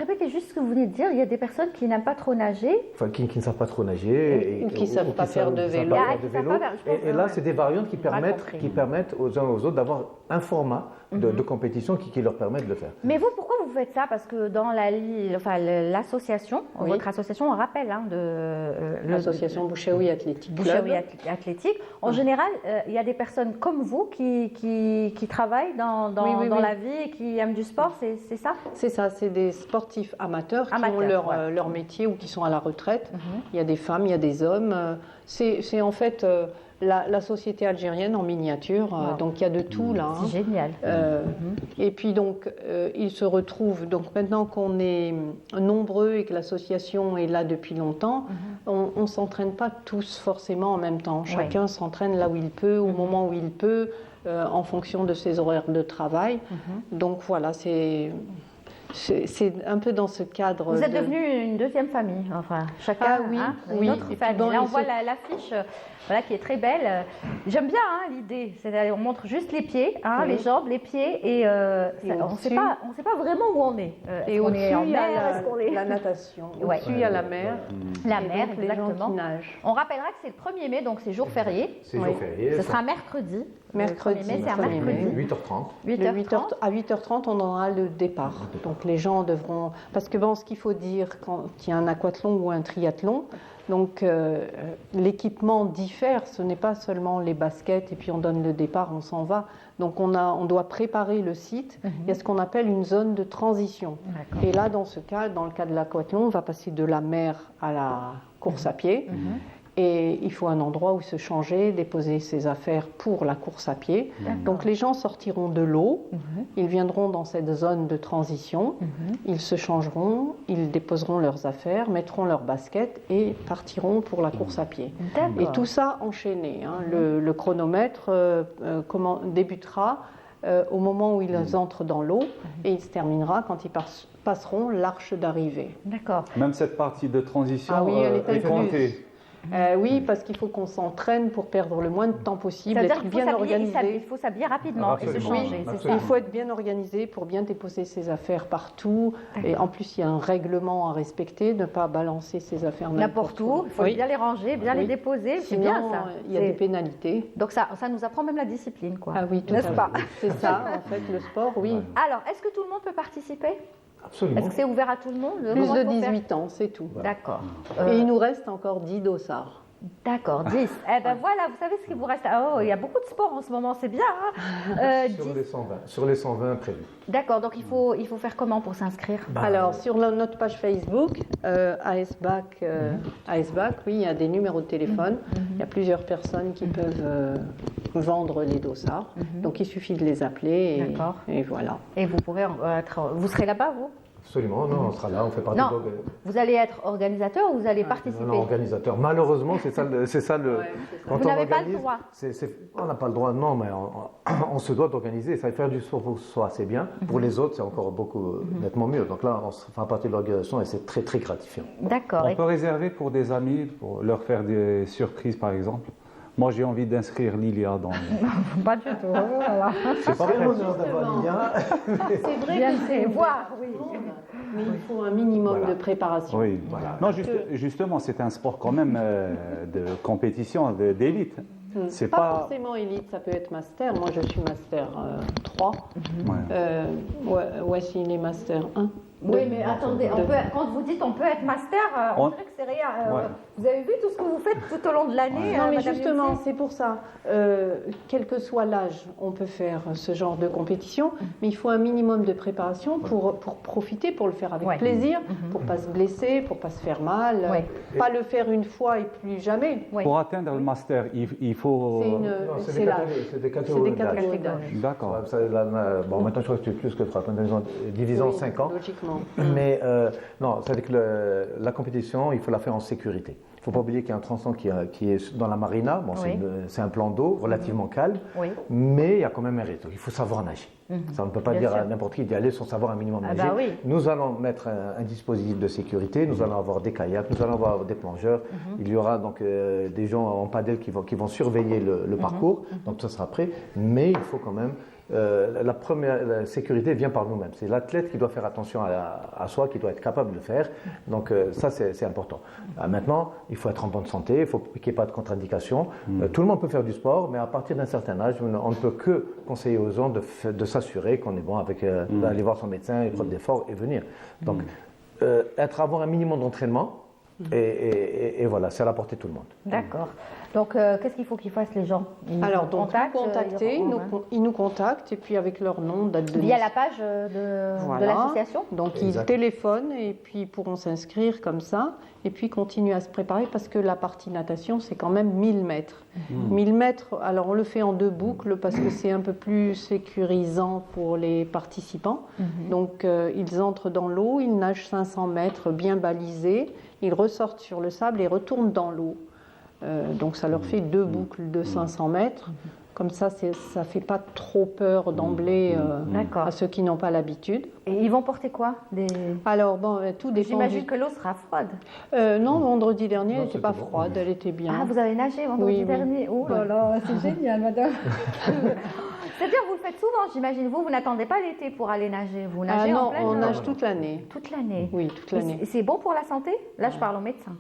Répétez juste ce que vous venez de dire. Il y a des personnes qui n'aiment pas trop nager. Enfin, qui ne savent pas trop nager. Ou qui ne savent pas faire de vélo. Et là, c'est des variantes qui Mal permettent, compris. qui permettent aux uns aux autres d'avoir un format de compétition qui leur permet de le faire. Mais vous, pourquoi vous faites ça? Parce que dans l'association, Oui. votre association, on rappelle L'association Bouchaoui Athletic Club. Bouchaoui Athlétique. En général, il y a des personnes comme vous qui travaillent dans Oui. la vie et qui aiment du sport, c'est ça? C'est ça, c'est des sportifs amateurs qui ont leur métier ou qui sont à la retraite. Il y a des femmes, il y a des hommes. C'est en fait la société algérienne en miniature. Donc il y a de tout là. C'est génial. Et puis donc ils se retrouvent. Donc maintenant qu'on est nombreux et que l'association est là depuis longtemps, on ne s'entraîne pas tous forcément en même temps. Chacun s'entraîne là où il peut, au moment où il peut, en fonction de ses horaires de travail. Donc voilà, c'est un peu dans ce cadre. Vous êtes devenue une deuxième famille, enfin chacun une autre famille. Bon, Là on voit l'affiche qui est très belle. J'aime bien l'idée, on montre juste les pieds, les jambes, les pieds et on ne sait pas vraiment où on est. Et on au-dessus, est en il y mer, a est-ce qu'on est... la natation. Ouais. Au-dessus, il y a la mer. La Et mer, donc, les gens exactement. qui nagent. On rappellera que c'est le 1er mai, donc c'est jour férié. C'est jour férié. Ce sera mercredi. Mercredi, Le 1er mai, c'est un mercredi. 8h30. À 8h30, on aura le départ. Donc les gens devront... Parce que ce qu'il faut dire quand il y a un aquathlon ou un triathlon, donc l'équipement diffère. Ce n'est pas seulement les baskets et puis on donne le départ, on s'en va. Donc on doit préparer le site. Il y a ce qu'on appelle une zone de transition. Et là, dans le cas de l'aquathlon, on va passer de la mer à la course à pied. Et il faut un endroit où se changer, déposer ses affaires pour la course à pied. Donc les gens sortiront de l'eau, ils viendront dans cette zone de transition, ils se changeront, ils déposeront leurs affaires, mettront leurs baskets et partiront pour la course à pied. Et tout ça enchaîné. Le chronomètre débutera au moment où ils entrent dans l'eau et il se terminera quand ils passeront l'arche d'arrivée. D'accord. Même cette partie de transition elle est est comptée. Oui, parce qu'il faut qu'on s'entraîne pour perdre le moins de temps possible, C'est-à-dire être qu'il bien organisé. il faut s'habiller rapidement et se changer, c'est ça? Il faut être bien organisé pour bien déposer ses affaires partout. Et en plus, il y a un règlement à respecter, ne pas balancer ses affaires n'importe où. Il faut bien les ranger, bien les déposer. C'est bien ça. Il y a des pénalités. Donc ça nous apprend même la discipline, quoi. Ah oui, tout n'est-ce pas? C'est ça, en fait, le sport, oui. Alors, est-ce que tout le monde peut participer? Absolument. Est-ce que c'est ouvert à tout le monde? Plus de 18 ans, c'est tout. D'accord. Et il nous reste encore 10 dossards. D'accord, 10. Eh ben voilà, vous savez ce qu'il vous reste. Oh, il y a beaucoup de sport en ce moment, c'est bien. Sur les 120 prévus. D'accord, donc il faut faire comment pour s'inscrire? Alors, sur notre page Facebook, ASBAC, oui, il y a des numéros de téléphone. Il y a plusieurs personnes qui peuvent vendre les dossards. Donc, il suffit de les appeler et voilà. Et vous pourrez vous serez là-bas, vous? Absolument, non, on sera là, on fait partie de... Vous allez être organisateur ou vous allez participer? Non, organisateur. Malheureusement, c'est ça le... Quand vous n'avez pas le droit. On n'a pas le droit, non, mais on se doit d'organiser. Ça, faire du sport pour soi, c'est bien. Pour les autres, c'est encore beaucoup nettement mieux. Donc là, on fera partie de l'organisation et c'est très, très gratifiant. D'accord. On peut réserver pour des amis, pour leur faire des surprises, par exemple. Moi, j'ai envie d'inscrire Lilia dans... Pas du tout. Voilà. C'est pas l'honneur d'avoir Lilia. C'est vrai que c'est voir, oui. Mais il faut un minimum de préparation. Oui, voilà. Non, justement, c'est un sport quand même de compétition, d'élite. C'est pas forcément élite, ça peut être master. Moi, je suis master 3. Voici les master 1. Oui, mais attendez, quand vous dites on peut être master, on dirait que c'est rien. Vous avez vu tout ce que vous faites tout au long de l'année? Non, mais justement, c'est pour ça. Quel que soit l'âge, on peut faire ce genre de compétition, mais il faut un minimum de préparation pour profiter, pour le faire avec plaisir, pour ne pas se blesser, pour ne pas se faire mal, pas le faire une fois et plus jamais. Pour atteindre le master, il faut... C'est des catégories d'âge. D'accord. Bon, maintenant, je crois que tu es plus que 3, divisé en 5 ans. Logiquement. Mais non, c'est-à-dire que la compétition, il faut la faire en sécurité. Il ne faut pas oublier qu'il y a un tronçon qui est dans la marina. Bon, c'est un plan d'eau relativement calme, mais il y a quand même un rythme. Il faut savoir nager. Ça, on ne peut pas dire à n'importe qui d'y aller sans savoir un minimum nager. Nous allons mettre un dispositif de sécurité. Nous allons avoir des kayaks, nous allons avoir des plongeurs. Il y aura donc des gens en paddle qui vont surveiller le parcours. Donc ça sera prêt. Mais il faut quand même la première sécurité vient par nous-mêmes. C'est l'athlète qui doit faire attention à soi, qui doit être capable de le faire. Donc ça, c'est important. Maintenant, il faut être en bonne santé, il faut qu'il n'y ait pas de contre-indication. Tout le monde peut faire du sport, mais à partir d'un certain âge, on ne peut que conseiller aux gens de s'assurer qu'on est bon avec d'aller voir son médecin, épreuve d'effort et venir. Donc, avoir un minimum d'entraînement, et voilà, c'est à la portée de tout le monde. D'accord. Donc, qu'est-ce qu'il faut qu'ils fassent les gens? Alors, donc, ils nous contactent, et puis avec leur nom, date de via la page de l'association. Donc, ils téléphonent, et puis ils pourront s'inscrire comme ça, et puis continuer à se préparer, parce que la partie natation, c'est quand même 1000 mètres. 1000 mètres, alors on le fait en 2 boucles, parce que c'est un peu plus sécurisant pour les participants. Donc, ils entrent dans l'eau, ils nagent 500 mètres bien balisés, ils ressortent sur le sable et retournent dans l'eau. Donc ça leur fait 2 boucles de 500 mètres. Comme ça ne fait pas trop peur d'emblée à ceux qui n'ont pas l'habitude. Et ils vont porter quoi? Alors, bon, tout dépend. J'imagine que l'eau sera froide. Non, vendredi dernier, elle n'était pas froide, elle était bien. Ah, vous avez nagé vendredi dernier? Oh là là, c'est génial, madame. C'est-à-dire, vous le faites souvent, j'imagine. Vous n'attendez pas l'été pour aller nager. Vous nagez en pleine... on nage toute l'année. Toute l'année? Oui, toute l'année. Et c'est bon pour la santé? Là, je parle au médecin.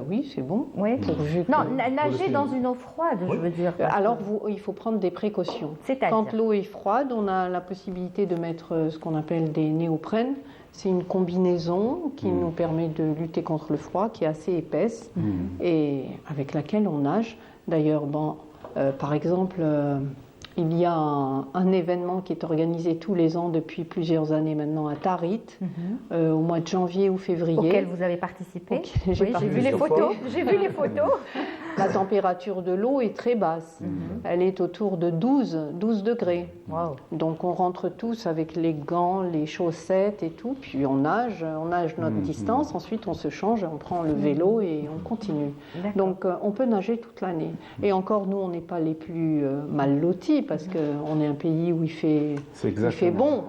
Oui, c'est bon. Oui. Non, nager dans une eau froide, je veux dire. Alors, il faut prendre des précautions. Quand l'eau est froide, on a la possibilité de mettre ce qu'on appelle des néoprènes. C'est une combinaison qui nous permet de lutter contre le froid, qui est assez épaisse et avec laquelle on nage. D'ailleurs, par exemple, il y a un événement qui est organisé tous les ans depuis plusieurs années maintenant à Tarit, au mois de janvier ou février. Auquel vous avez participé? J'ai vu les photos. J'ai vu les photos. La température de l'eau est très basse. Elle est autour de 12 degrés. Wow. Donc on rentre tous avec les gants, les chaussettes et tout, puis on nage notre distance, ensuite on se change, on prend le vélo et on continue. Donc on peut nager toute l'année. Et encore, nous, on n'est pas les plus mal lotis, parce qu'on est un pays où il fait bon.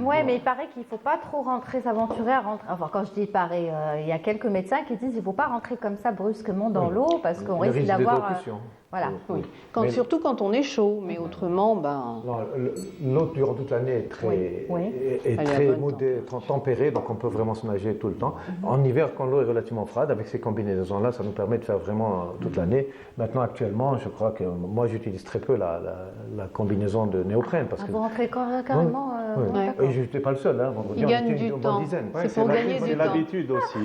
Oui, mais il paraît qu'il ne faut pas trop s'aventurer à rentrer. Enfin, quand je dis pareil, il y a quelques médecins qui disent qu'il ne faut pas rentrer comme ça brusquement dans l'eau, parce qu'on risque d'avoir... Voilà. Oui. Surtout quand on est chaud, mais autrement, l'eau durant toute l'année est très, tempérée, donc on peut vraiment se nager tout le temps. En hiver, quand l'eau est relativement froide, avec ces combinaisons-là, ça nous permet de faire vraiment toute l'année. Maintenant, actuellement, je crois que moi, j'utilise très peu la combinaison de néoprène. Parce que vous rentrez carrément... Et je n'étais pas le seul. Il gagne du temps. C'est pour gagner du temps. C'est l'habitude aussi.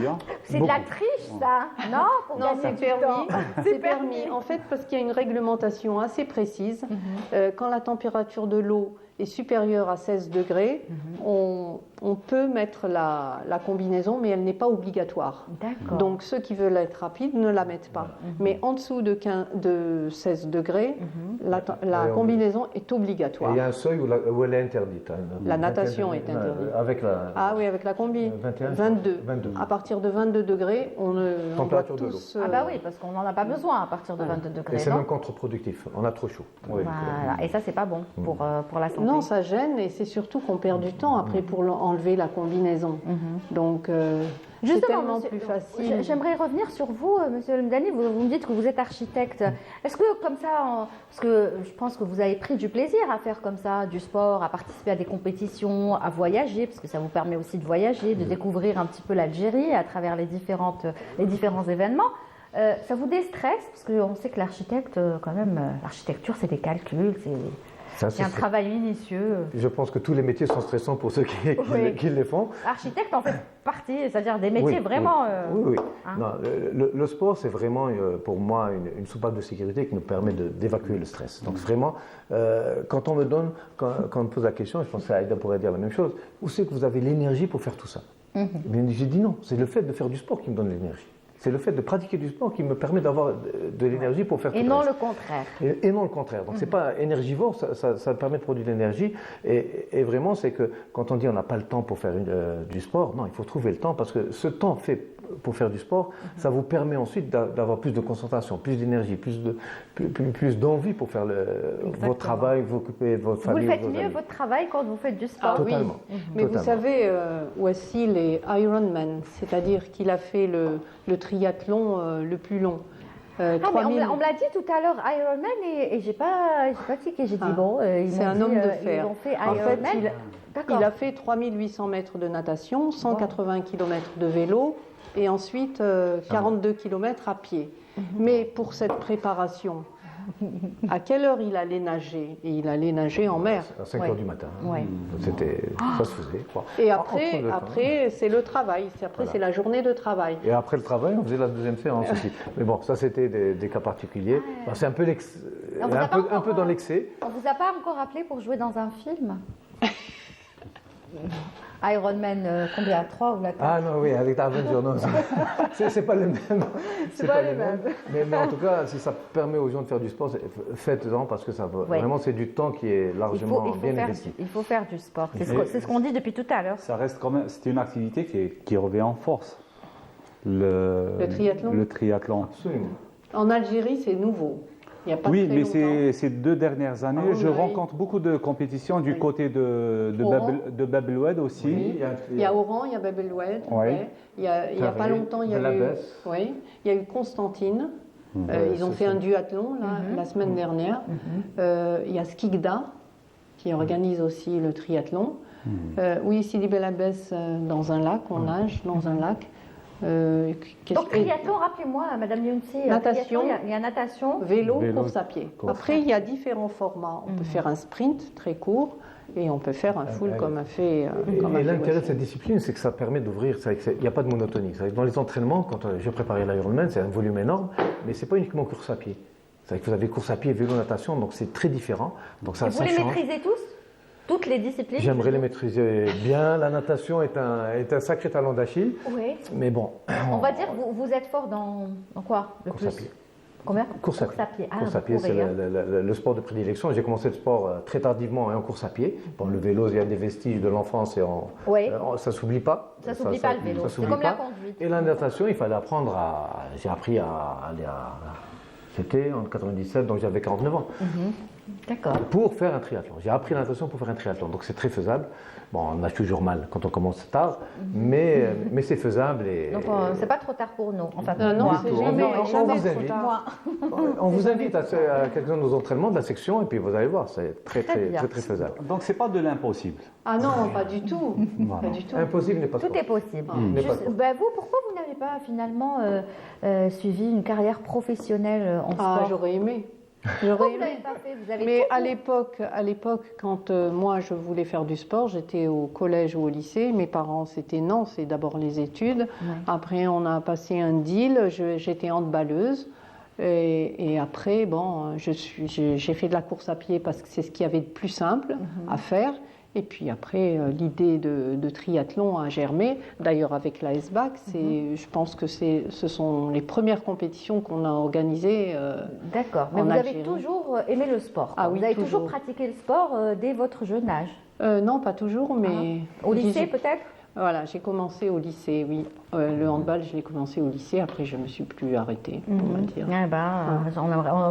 C'est de la triche, ça, non? Non, c'est permis. C'est permis. En fait, parce qu'il y a une réglementation assez précise. Quand la température de l'eau est supérieure à 16 degrés, on peut mettre la combinaison, mais elle n'est pas obligatoire. Donc ceux qui veulent être rapides ne la mettent pas. Mais en dessous de 16 degrés, la combinaison est obligatoire. Il y a un seuil où elle est interdite. La natation est interdite. Avec la combi. 22. À partir de 22 degrés, on doit tous... Ah bah oui, parce qu'on n'en a pas besoin à partir de 22 degrés. Et c'est même contre-productif. On a trop chaud. Voilà. Et ça, c'est pas bon pour la santé. Non, ça gêne, et c'est surtout qu'on perd du temps après pour enlever la combinaison. Donc, c'est tellement plus facile. J'aimerais revenir sur vous, Monsieur Elmdani. Vous me dites que vous êtes architecte. Est-ce que, comme ça, parce que je pense que vous avez pris du plaisir à faire comme ça du sport, à participer à des compétitions, à voyager, parce que ça vous permet aussi de voyager, de découvrir un petit peu l'Algérie à travers les différents événements. Ça vous déstresse? Parce qu'on sait que l'architecte, quand même, l'architecture, c'est des calculs, c'est un travail minutieux. Je pense que tous les métiers sont stressants pour ceux qui les font. Architecte en fait partie, c'est-à-dire des métiers vraiment... Oui. Non, le sport, c'est vraiment pour moi une soupape de sécurité qui nous permet d'évacuer le stress. Donc vraiment, quand on me pose la question, je pense que Aïda pourrait dire la même chose, où c'est que vous avez l'énergie pour faire tout ça? Mais j'ai dit non, c'est le fait de faire du sport qui me donne l'énergie. C'est le fait de pratiquer du sport qui me permet d'avoir de l'énergie pour faire tout le reste. Et non le contraire. Donc c'est pas énergivore, ça permet de produire de l'énergie. Et vraiment, c'est que quand on dit on n'a pas le temps pour faire du sport, non, il faut trouver le temps, parce que ce temps fait pour faire du sport, ça vous permet ensuite d'avoir plus de concentration, plus d'énergie, plus d'envie pour faire votre travail, vous occuper de votre famille. Vous faites mieux votre travail quand vous faites du sport. Totalement. Oui. Mais vous savez, Wassil est Ironman, c'est-à-dire qu'il a fait le triathlon le plus long. mais 3000. on me l'a dit tout à l'heure, Ironman, et j'ai pas tiqué. J'ai dit, bon, c'est un homme de fer. Ils ont fait En fait, Ironman. D'accord. il a fait 3800 mètres de natation, 180 km de vélo et ensuite 42 km à pied. Mais pour cette préparation, à quelle heure il allait nager? Et il allait nager en mer. À 5 heures du matin. Ouais. Ça se faisait. Quoi. Et En prenant le temps. après c'est le travail. C'est la journée de travail. Et après le travail, on faisait la deuxième séance aussi. Mais bon, ça c'était des cas particuliers. Enfin, c'est un peu, On vous a pas un peu encore- dans l'excès. On vous a pas encore appelé pour jouer dans un film Ironman, combien? 3 ou la 4? Ah non, oui, avec Avenger, non. C'est pas les mêmes. C'est pas les mêmes. Mais en tout cas, si ça permet aux gens de faire du sport, faites-en parce que ça va. Ouais. Vraiment, c'est du temps qui est largement bien investi. Il faut faire du sport. C'est Mais- ce qu'on dit depuis tout à l'heure. Ça reste quand même, c'est une activité qui revient en force. Le triathlon Le triathlon. Absolument. En Algérie, c'est nouveau. Il y a pas Oui, très mais longtemps. ces 2 dernières années, Ah oui, je oui. rencontre beaucoup de compétitions du Oui. côté de Oran. Bab el-Oued aussi. Oui, Il y a Oran, il y a Bab el-Oued. Ouais. ouais. Il y a pas Paris, longtemps, il y a eu, Belabès. oui, il y a eu Constantine. Ils ont c'est fait ça. un duathlon la semaine dernière. Il y a Skikda qui organise aussi le triathlon. Oui, Sidi Belabès dans un lac, on nage dans un lac. Donc triathlon, rappelez-moi, Madame Younsi. Natation. Il y a natation. Vélo, Vélo, course à pied. course. Après, il y a différents formats. On peut faire un sprint très court et on peut faire un full comme a fait. Et l'intérêt de cette discipline, c'est que ça permet d'ouvrir. Il n'y a pas de monotonie. C'est vrai que dans les entraînements, quand j'ai préparé l'Ironman, c'est un volume énorme, mais c'est pas uniquement course à pied. C'est vrai que vous avez course à pied, vélo, natation, donc c'est très différent. Donc ça, Et vous ça les change. maîtrisez tous? Toutes les disciplines? J'aimerais les maîtriser bien. La natation est un sacré talent d'Achille, Oui. mais bon. On va dire que vous êtes fort dans quoi le Course à plus? pied. Combien? Course à pied. Ah, Course à vous pied, c'est courez, hein. le sport de prédilection. J'ai commencé le sport très tardivement en course à pied. Bon, le vélo, il y a des vestiges de l'enfance et Oui. ça s'oublie pas. Ça s'oublie pas le vélo. ça C'est s'oublie comme la pas. conduite. Et la natation, il fallait apprendre J'ai appris à aller C'était en 97, donc j'avais 49 ans. D'accord. Pour faire un triathlon. J'ai appris la natation pour faire un triathlon, donc c'est très faisable. Bon, on a toujours mal quand on commence tard, mais c'est faisable. Et, Donc c'est pas trop tard pour nous. Enfin, non, moi. c'est tout. jamais, On jamais vous trop invite. tard. on vous invite à quelques-uns de nos entraînements de la section, et puis vous allez voir, c'est très bien. faisable. Donc c'est pas de l'impossible. Ah non, pas du tout. Pas du tout. Impossible n'est pas Tout sport. est possible. N'est pas Juste- sport. vous, pourquoi vous n'avez pas finalement suivi une carrière professionnelle en Ah, sport? j'aurais aimé. Pourquoi J'aurais vous aimé. l'avez pas fait? Vous avez Mais tout à l'époque, quand moi je voulais faire du sport, j'étais au collège ou au lycée. Mes parents, c'était non, c'est d'abord les études. Après, on a passé un deal. J'étais handballeuse. Et après, bon, j'ai fait de la course à pied parce que c'est ce qu'il y avait de plus simple à faire. Et puis après, l'idée de triathlon a germé. D'ailleurs, avec la SBAC, je pense que ce sont les premières compétitions qu'on a organisées. D'accord. Mais en vous avez Algérie. toujours aimé le sport. Ah Vous oui, avez toujours toujours. pratiqué le sport dès votre jeune âge. Non, pas toujours, mais Au lycée disons- peut-être? Voilà, j'ai commencé au lycée, oui. Le handball, je l'ai commencé au lycée. Après, je me suis plus arrêtée, on va dire. Eh ben,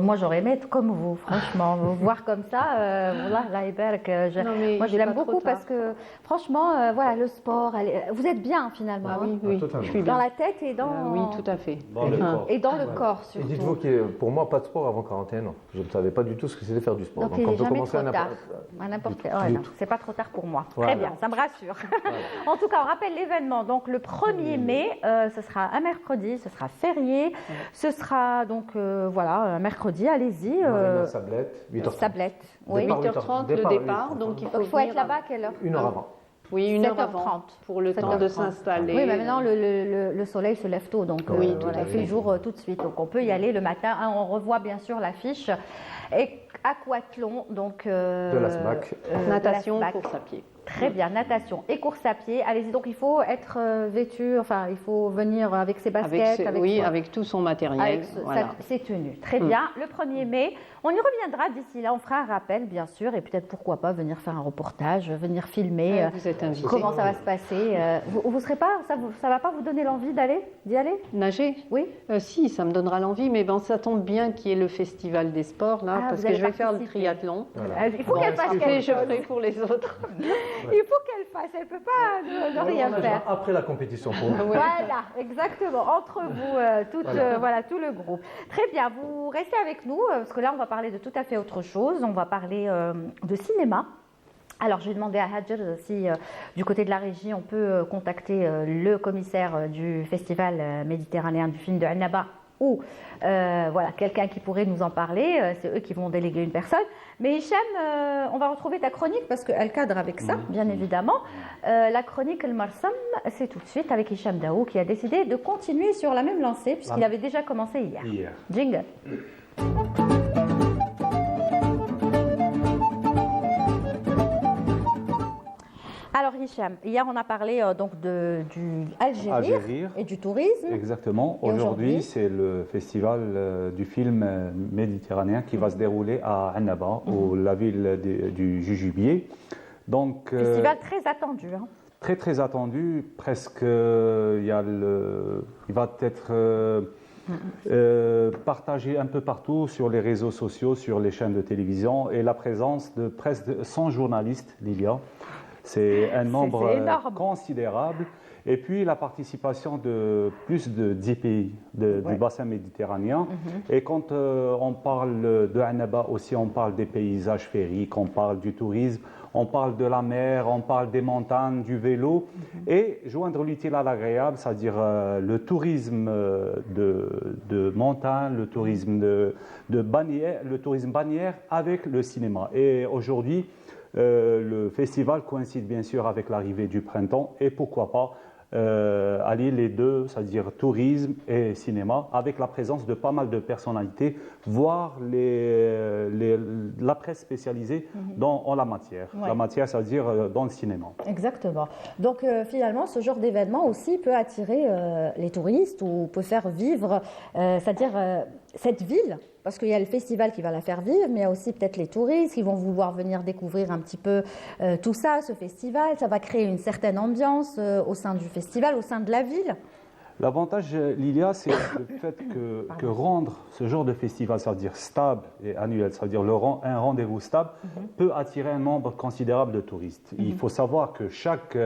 moi j'aurais aimé être comme vous, franchement, vous voir comme ça. Wallah, la Iberk, Non, mais moi je c'est l'aime pas trop beaucoup tard. parce que franchement, voilà, le sport, vous êtes bien finalement, Ah hein, oui, oui, totalement. je suis dans bien. la tête et dans Oui, tout à fait. Dans le corps. et dans le corps Et surtout. dites-vous que pour moi, pas de sport avant 41 ans. Je ne savais pas du tout ce que c'était faire du sport. Donc il on n'est peut jamais commencer trop tard. À n'importe quel. Ouais, non, c'est pas trop tard pour moi. Très bien, ça me rassure. En tout cas, on rappelle l'événement. Donc le 1er mai, ce sera un mercredi, ce sera férié. Ce sera donc voilà, un mercredi, allez-y. Marina Sablette, 8h30. Sablette. Oui. Départ, 8h30 le Départ, départ, 8h30. donc il faut Donc il faut être venir là-bas à quelle heure? Une heure avant. Oui, une heure 7h30. avant, pour le temps de 7h30. s'installer. Oui, mais maintenant le soleil se lève tôt, donc Oui, tout voilà, à il fait fait. jour tout de suite. Donc on peut y aller le matin. Hein, on revoit bien sûr l'affiche. Et aquathlon, donc De la SBAC. Natation, de la SBAC. course à pied. Très bien, natation et course à pied. Allez-y, donc il faut être vêtu, enfin il faut venir avec ses baskets, oui, quoi avec tout son matériel. avec voilà. ses tenues. Très bien. Le 1er mai, on y reviendra d'ici là. On fera un rappel, bien sûr, et peut-être pourquoi pas venir faire un reportage, venir filmer. Vous êtes invité. Comment ça va se passer? Vous serez pas, ça va pas vous donner l'envie d'y aller? Nager? Oui. Si, ça me donnera l'envie, mais bon, ça tombe bien qu'il y ait le festival des sports, là, Ah, parce vous que allez je vais faire le participer. triathlon. Il faut qu'elle fasse Et quelque je chose. ferai pour les autres. Il faut qu'elle fasse. Elle peut pas ne rien faire. Après la compétition pour nous. Voilà, exactement. Entre vous, tout le groupe. Très bien, vous restez avec nous, parce que là, on va parler de tout à fait autre chose. On va parler de cinéma. Alors, je vais demander à Hadjer si, du côté de la régie, on peut contacter le commissaire du Festival méditerranéen du film de Annaba ou quelqu'un qui pourrait nous en parler. C'est eux qui vont déléguer une personne. Mais Hicham, on va retrouver ta chronique parce qu'elle cadre avec ça, bien évidemment. La chronique El Marsam, c'est tout de suite avec Hicham Daou qui a décidé de continuer sur la même lancée puisqu'il avait déjà commencé hier. Jingle. Alors Hicham, hier on a parlé donc du Algérie et du tourisme. Exactement. Et Aujourd'hui, c'est le festival du film méditerranéen qui va se dérouler à Annaba, la ville du Jujubier. Donc, Festival très attendu. Hein. Très très attendu, presque il va être partagé un peu partout sur les réseaux sociaux, sur les chaînes de télévision et la présence de presque 100 journalistes, Lilia. C'est un nombre considérable. Et puis la participation de plus de 10 pays du bassin méditerranéen. Et quand on parle de Annaba aussi, on parle des paysages féeriques, on parle du tourisme, on parle de la mer, on parle des montagnes, du vélo. Et joindre l'utile à l'agréable, c'est-à-dire le tourisme de montagne, le tourisme de bannière, le tourisme bannière avec le cinéma. Et aujourd'hui, le festival coïncide bien sûr avec l'arrivée du printemps et pourquoi pas allier les deux, c'est-à-dire tourisme et cinéma, avec la présence de pas mal de personnalités, voire la presse spécialisée en la matière. Ouais. La matière, c'est-à-dire dans le cinéma. Exactement. Donc finalement, ce genre d'événement aussi peut attirer les touristes ou peut faire vivre, c'est-à-dire cette ville. Parce qu'il y a le festival qui va la faire vivre, mais il y a aussi peut-être les touristes qui vont vouloir venir découvrir un petit peu tout ça, ce festival. Ça va créer une certaine ambiance au sein du festival, au sein de la ville. L'avantage, Lilia, c'est le fait que rendre ce genre de festival, c'est-à-dire stable et annuel, c'est-à-dire un rendez-vous stable, peut attirer un nombre considérable de touristes. Il faut savoir que chaque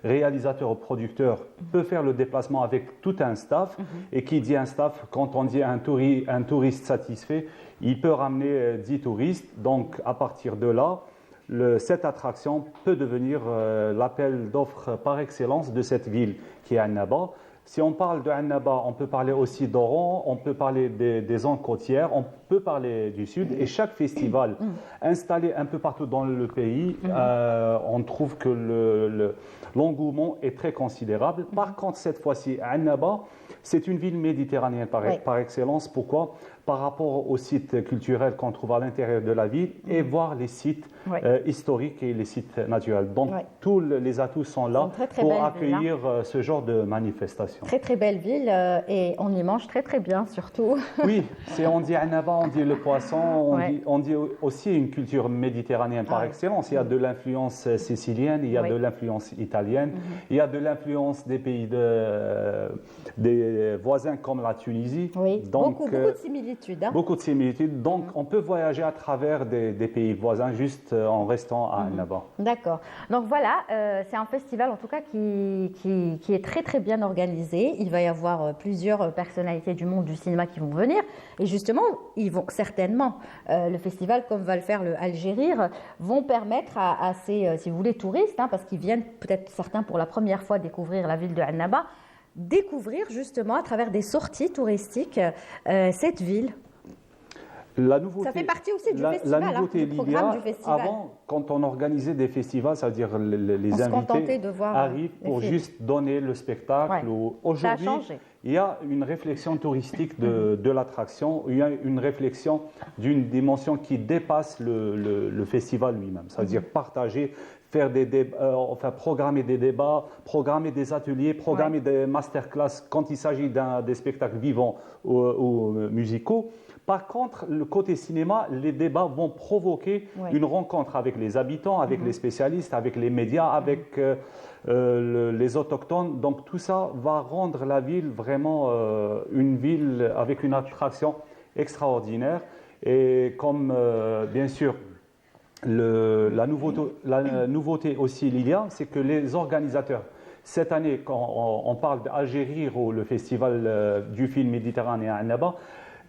réalisateur ou producteur peut faire le déplacement avec tout un staff. Et qui dit un staff, quand on dit un touriste satisfait, il peut ramener 10 touristes. Donc, à partir de là, cette attraction peut devenir l'appel d'offres par excellence de cette ville qui est Annaba. Si on parle de Annaba, on peut parler aussi d'Oran, on peut parler des zones côtières, on peut parler du sud. Et chaque festival installé un peu partout dans le pays, on trouve que l'engouement est très considérable. Par contre, cette fois-ci, Annaba, c'est une ville méditerranéenne par excellence. Pourquoi ? Par rapport aux sites culturels qu'on trouve à l'intérieur de la ville et voir les sites historiques et les sites naturels. Donc, tous les atouts sont là pour accueillir ce genre de manifestation. Très très belle ville et on y mange très très bien surtout. Oui, on dit Annaba, on dit le poisson, on dit aussi une culture méditerranéenne par excellence. Il y a de l'influence sicilienne, il y a de l'influence italienne, il y a de l'influence des pays des voisins comme la Tunisie. Oui, donc, beaucoup de similitudes. Beaucoup de similitudes. Donc, on peut voyager à travers des pays voisins juste en restant à Annaba. D'accord. Donc voilà, c'est un festival en tout cas qui est très très bien organisé. Il va y avoir plusieurs personnalités du monde du cinéma qui vont venir. Et justement, ils vont certainement, le festival, comme va le faire le Algérie, vont permettre à ces, si vous voulez, touristes, parce qu'ils viennent peut-être certains pour la première fois découvrir la ville de Annaba, découvrir justement à travers des sorties touristiques cette ville. Ça fait partie aussi du festival, du programme du festival. Avant, quand on organisait des festivals, c'est-à-dire les invités arrivent pour juste donner le spectacle. Aujourd'hui, il y a une réflexion touristique de l'attraction, il y a une réflexion d'une dimension qui dépasse le festival lui-même, c'est-à-dire partager, faire enfin, programmer des débats, programmer des ateliers, programmer des masterclass quand il s'agit des spectacles vivants ou musicaux. Par contre, le côté cinéma, les débats vont provoquer une rencontre avec les habitants, avec les spécialistes, avec les médias, avec les autochtones. Donc tout ça va rendre la ville vraiment une ville avec une attraction extraordinaire. Et comme bien sûr, la nouveauté aussi, Lilia, c'est que les organisateurs, cette année, quand on parle d'Algérie ou le festival du film méditerranéen à Annaba,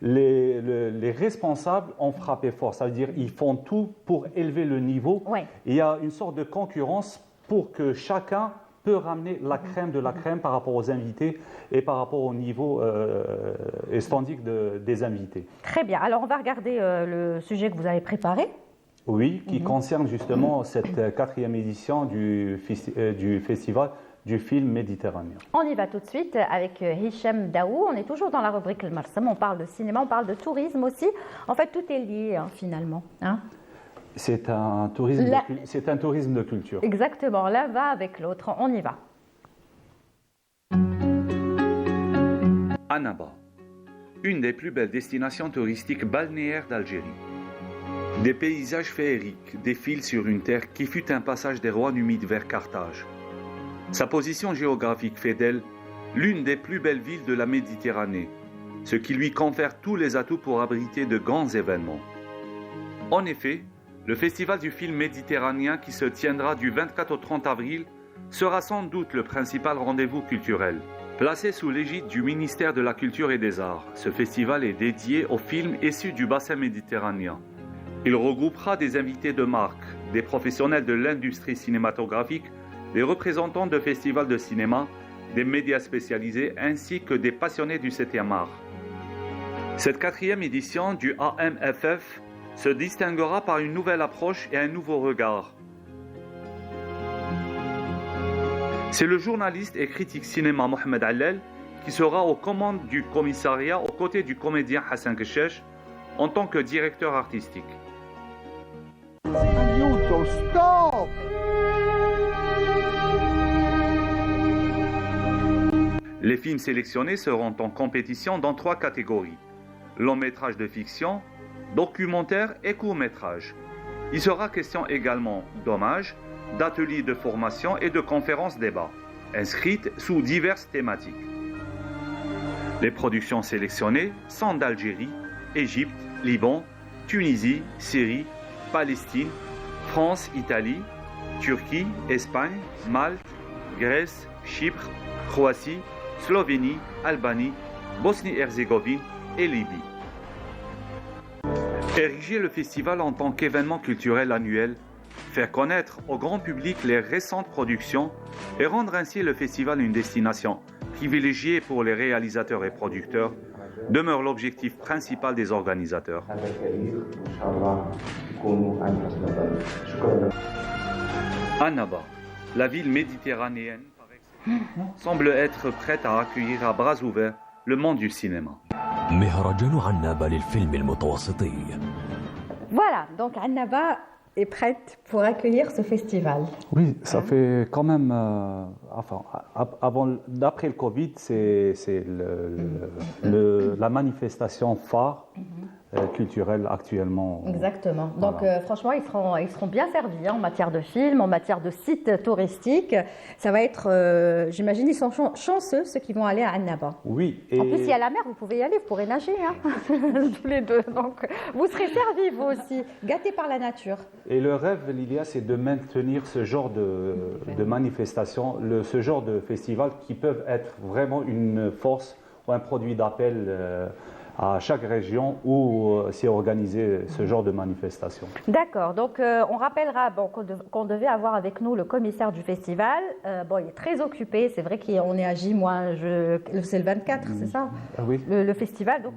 les responsables ont frappé fort. Ça veut dire qu'ils font tout pour élever le niveau. Il y a une sorte de concurrence pour que chacun peut ramener la crème de la crème par rapport aux invités et par rapport au niveau standing des invités. Très bien. Alors, on va regarder le sujet que vous avez préparé. Oui, qui concerne justement cette 4e édition du festival du film méditerranéen. On y va tout de suite avec Hicham Daou. On est toujours dans la rubrique Le Marsam. On parle de cinéma, on parle de tourisme aussi. En fait, tout est lié finalement. C'est un tourisme de culture. Exactement, l'un va avec l'autre. On y va. Annaba, une des plus belles destinations touristiques balnéaires d'Algérie. Des paysages féeriques défilent sur une terre qui fut un passage des rois numides vers Carthage. Sa position géographique fait d'elle l'une des plus belles villes de la Méditerranée, ce qui lui confère tous les atouts pour abriter de grands événements. En effet, le festival du film méditerranéen qui se tiendra du 24 au 30 avril sera sans doute le principal rendez-vous culturel. Placé sous l'égide du ministère de la Culture et des Arts, ce festival est dédié aux films issus du bassin méditerranéen. Il regroupera des invités de marque, des professionnels de l'industrie cinématographique, des représentants de festivals de cinéma, des médias spécialisés ainsi que des passionnés du 7e art. Cette 4e édition du AMFF se distinguera par une nouvelle approche et un nouveau regard. C'est le journaliste et critique cinéma Mohamed Allel qui sera aux commandes du commissariat aux côtés du comédien Hassan Keshesh en tant que directeur artistique. Les films sélectionnés seront en compétition dans 3 catégories: long métrage de fiction, documentaire et court métrage. Il sera question également d'hommages, d'ateliers de formation et de conférences débats, inscrites sous diverses thématiques. Les productions sélectionnées sont d'Algérie, Égypte, Liban, Tunisie, Syrie, Palestine, France, Italie, Turquie, Espagne, Malte, Grèce, Chypre, Croatie, Slovénie, Albanie, Bosnie-Herzégovine et Libye. Ériger le festival en tant qu'événement culturel annuel, faire connaître au grand public les récentes productions et rendre ainsi le festival une destination privilégiée pour les réalisateurs et producteurs demeure l'objectif principal des organisateurs. Annaba, la ville méditerranéenne semble être prête à accueillir à bras ouverts le monde du cinéma. Voilà, donc Annaba est prête pour accueillir ce festival. Oui, ça fait quand même, d'après le Covid, c'est la manifestation phare culturelle actuellement. Exactement. Donc Voilà. franchement, ils seront bien servis en matière de films, en matière de sites touristiques. Ça va être, j'imagine, ils sont chanceux ceux qui vont aller à Annaba. Oui. En plus, il y a la mer, vous pouvez y aller, vous pourrez nager, tous les deux. Donc, vous serez servis, vous aussi, gâtés par la nature. Et le rêve, Lilia, c'est de maintenir ce genre de manifestations, ce genre de festivals qui peuvent être vraiment une force ou un produit d'appel à chaque région où s'est organisé ce genre de manifestation. D'accord, donc on rappellera qu'on devait avoir avec nous le commissaire du festival. Il est très occupé, c'est vrai qu'on est à J-, c'est le 24, c'est ça Oui. le festival, donc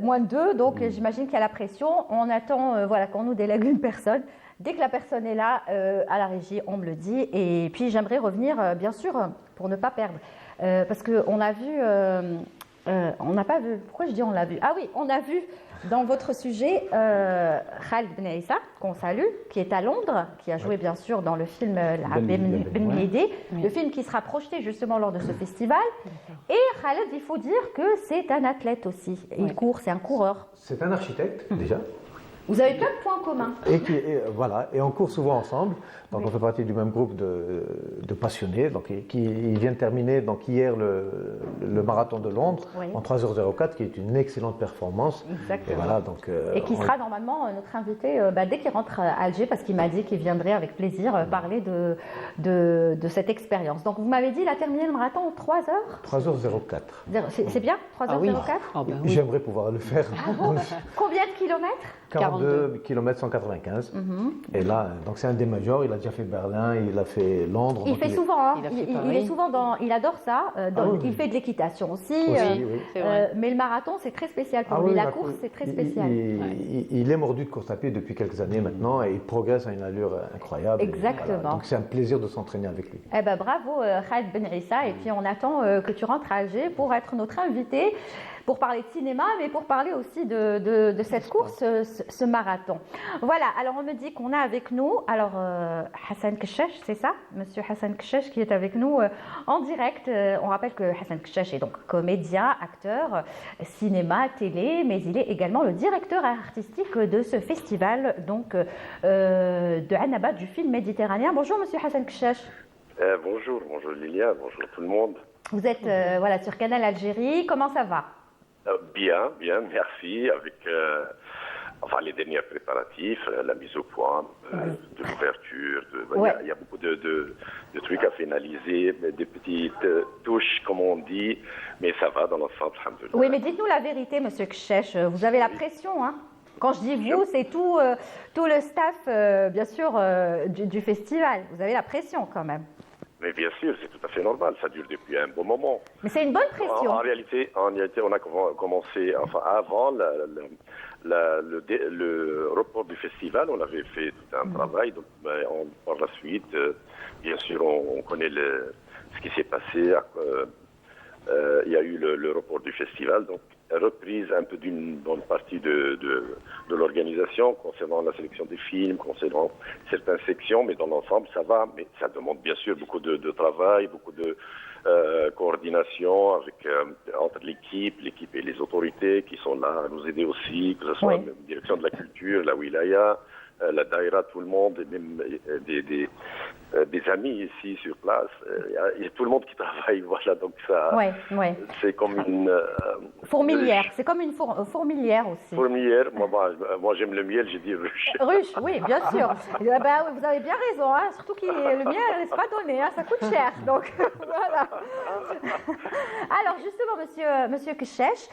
moins de 2, donc j'imagine qu'il y a la pression. On attend qu'on nous délègue une personne. Dès que la personne est là, à la régie, on me le dit. Et puis j'aimerais revenir, bien sûr, pour ne pas perdre. Parce qu'on a vu On n'a pas vu. Pourquoi je dis on l'a vu? Ah oui, on a vu dans votre sujet Khaled Ben Issa, qu'on salue, qui est à Londres, qui a joué bien sûr dans le film La Ben Yedé, le film qui sera projeté justement lors de ce festival. Et Khaled, il faut dire que c'est un athlète aussi. Il court, c'est un coureur. C'est un architecte déjà. Vous avez plein de points communs. Voilà, et on court souvent ensemble. Donc on fait partie du même groupe de passionnés. Donc il vient de terminer donc hier le marathon de Londres en 3h04, qui est une excellente performance. Exactement. Et voilà, donc et qui sera normalement notre invité dès qu'il rentre à Alger, parce qu'il m'a dit qu'il viendrait avec plaisir parler de cette expérience. Donc vous m'avez dit, il a terminé le marathon en 3h 3h04. C'est bien 3h04 oui. J'aimerais pouvoir le faire. Combien de kilomètres? 42 km 195. Et là, donc c'est un des majors. Il a déjà fait Berlin, il a fait Londres. Il fait souvent, hein. Il est souvent il adore ça. Il fait de l'équitation aussi. Mais le marathon, c'est très spécial pour lui. La course, c'est très spécial. Il est mordu de course à pied depuis quelques années maintenant et il progresse à une allure incroyable. Exactement. Voilà. Donc c'est un plaisir de s'entraîner avec lui. Eh ben, bravo Khaled Ben Issa. Et puis on attend que tu rentres à Alger pour être notre invité, pour parler de cinéma, mais pour parler aussi de cette course, ce marathon. Voilà, alors on me dit qu'on a avec nous, alors Hassan Keshesh, c'est ça? Monsieur Hassan Keshesh qui est avec nous en direct. On rappelle que Hassan Keshesh est donc comédien, acteur, cinéma, télé, mais il est également le directeur artistique de ce festival donc, de Annaba, du film méditerranéen. Bonjour Monsieur Hassan Keshesh. Bonjour Lilia, bonjour tout le monde. Vous êtes sur Canal Algérie, comment ça va? Bien, merci, avec les derniers préparatifs, la mise au point de l'ouverture. Il y a beaucoup de trucs à finaliser, des petites touches, comme on dit, mais ça va dans l'ensemble, alhamdoulilah. Oui, mais dites-nous la vérité, Monsieur Keshesh, vous avez la pression, hein? Quand je dis vous, c'est tout le staff, bien sûr, du festival. Vous avez la pression quand même. Mais bien sûr, c'est tout à fait normal, ça dure depuis un bon moment. Mais c'est une bonne pression. En réalité, on a commencé, avant le report du festival, on avait fait tout un travail. Donc, par la suite, bien sûr, on connaît ce qui s'est passé. Il y a eu le report du festival, donc reprise un peu d'une bonne partie de l'organisation concernant la sélection des films, concernant certaines sections, mais dans l'ensemble ça va, mais ça demande bien sûr beaucoup de travail, beaucoup de coordination entre l'équipe et les autorités qui sont là à nous aider aussi, que ce soit la direction de la culture, la wilaya, la daïra, tout le monde, et même des amis ici sur place. Il y a tout le monde qui travaille, voilà, donc ça, c'est comme une... fourmilière, c'est comme une fourmilière aussi. Fourmilière, moi j'aime le miel, j'ai dit ruche. Ruche, oui, bien sûr. Vous avez bien raison, hein, surtout que le miel, c'est pas donné, hein, ça coûte cher, donc voilà. Alors justement, monsieur Keshesh,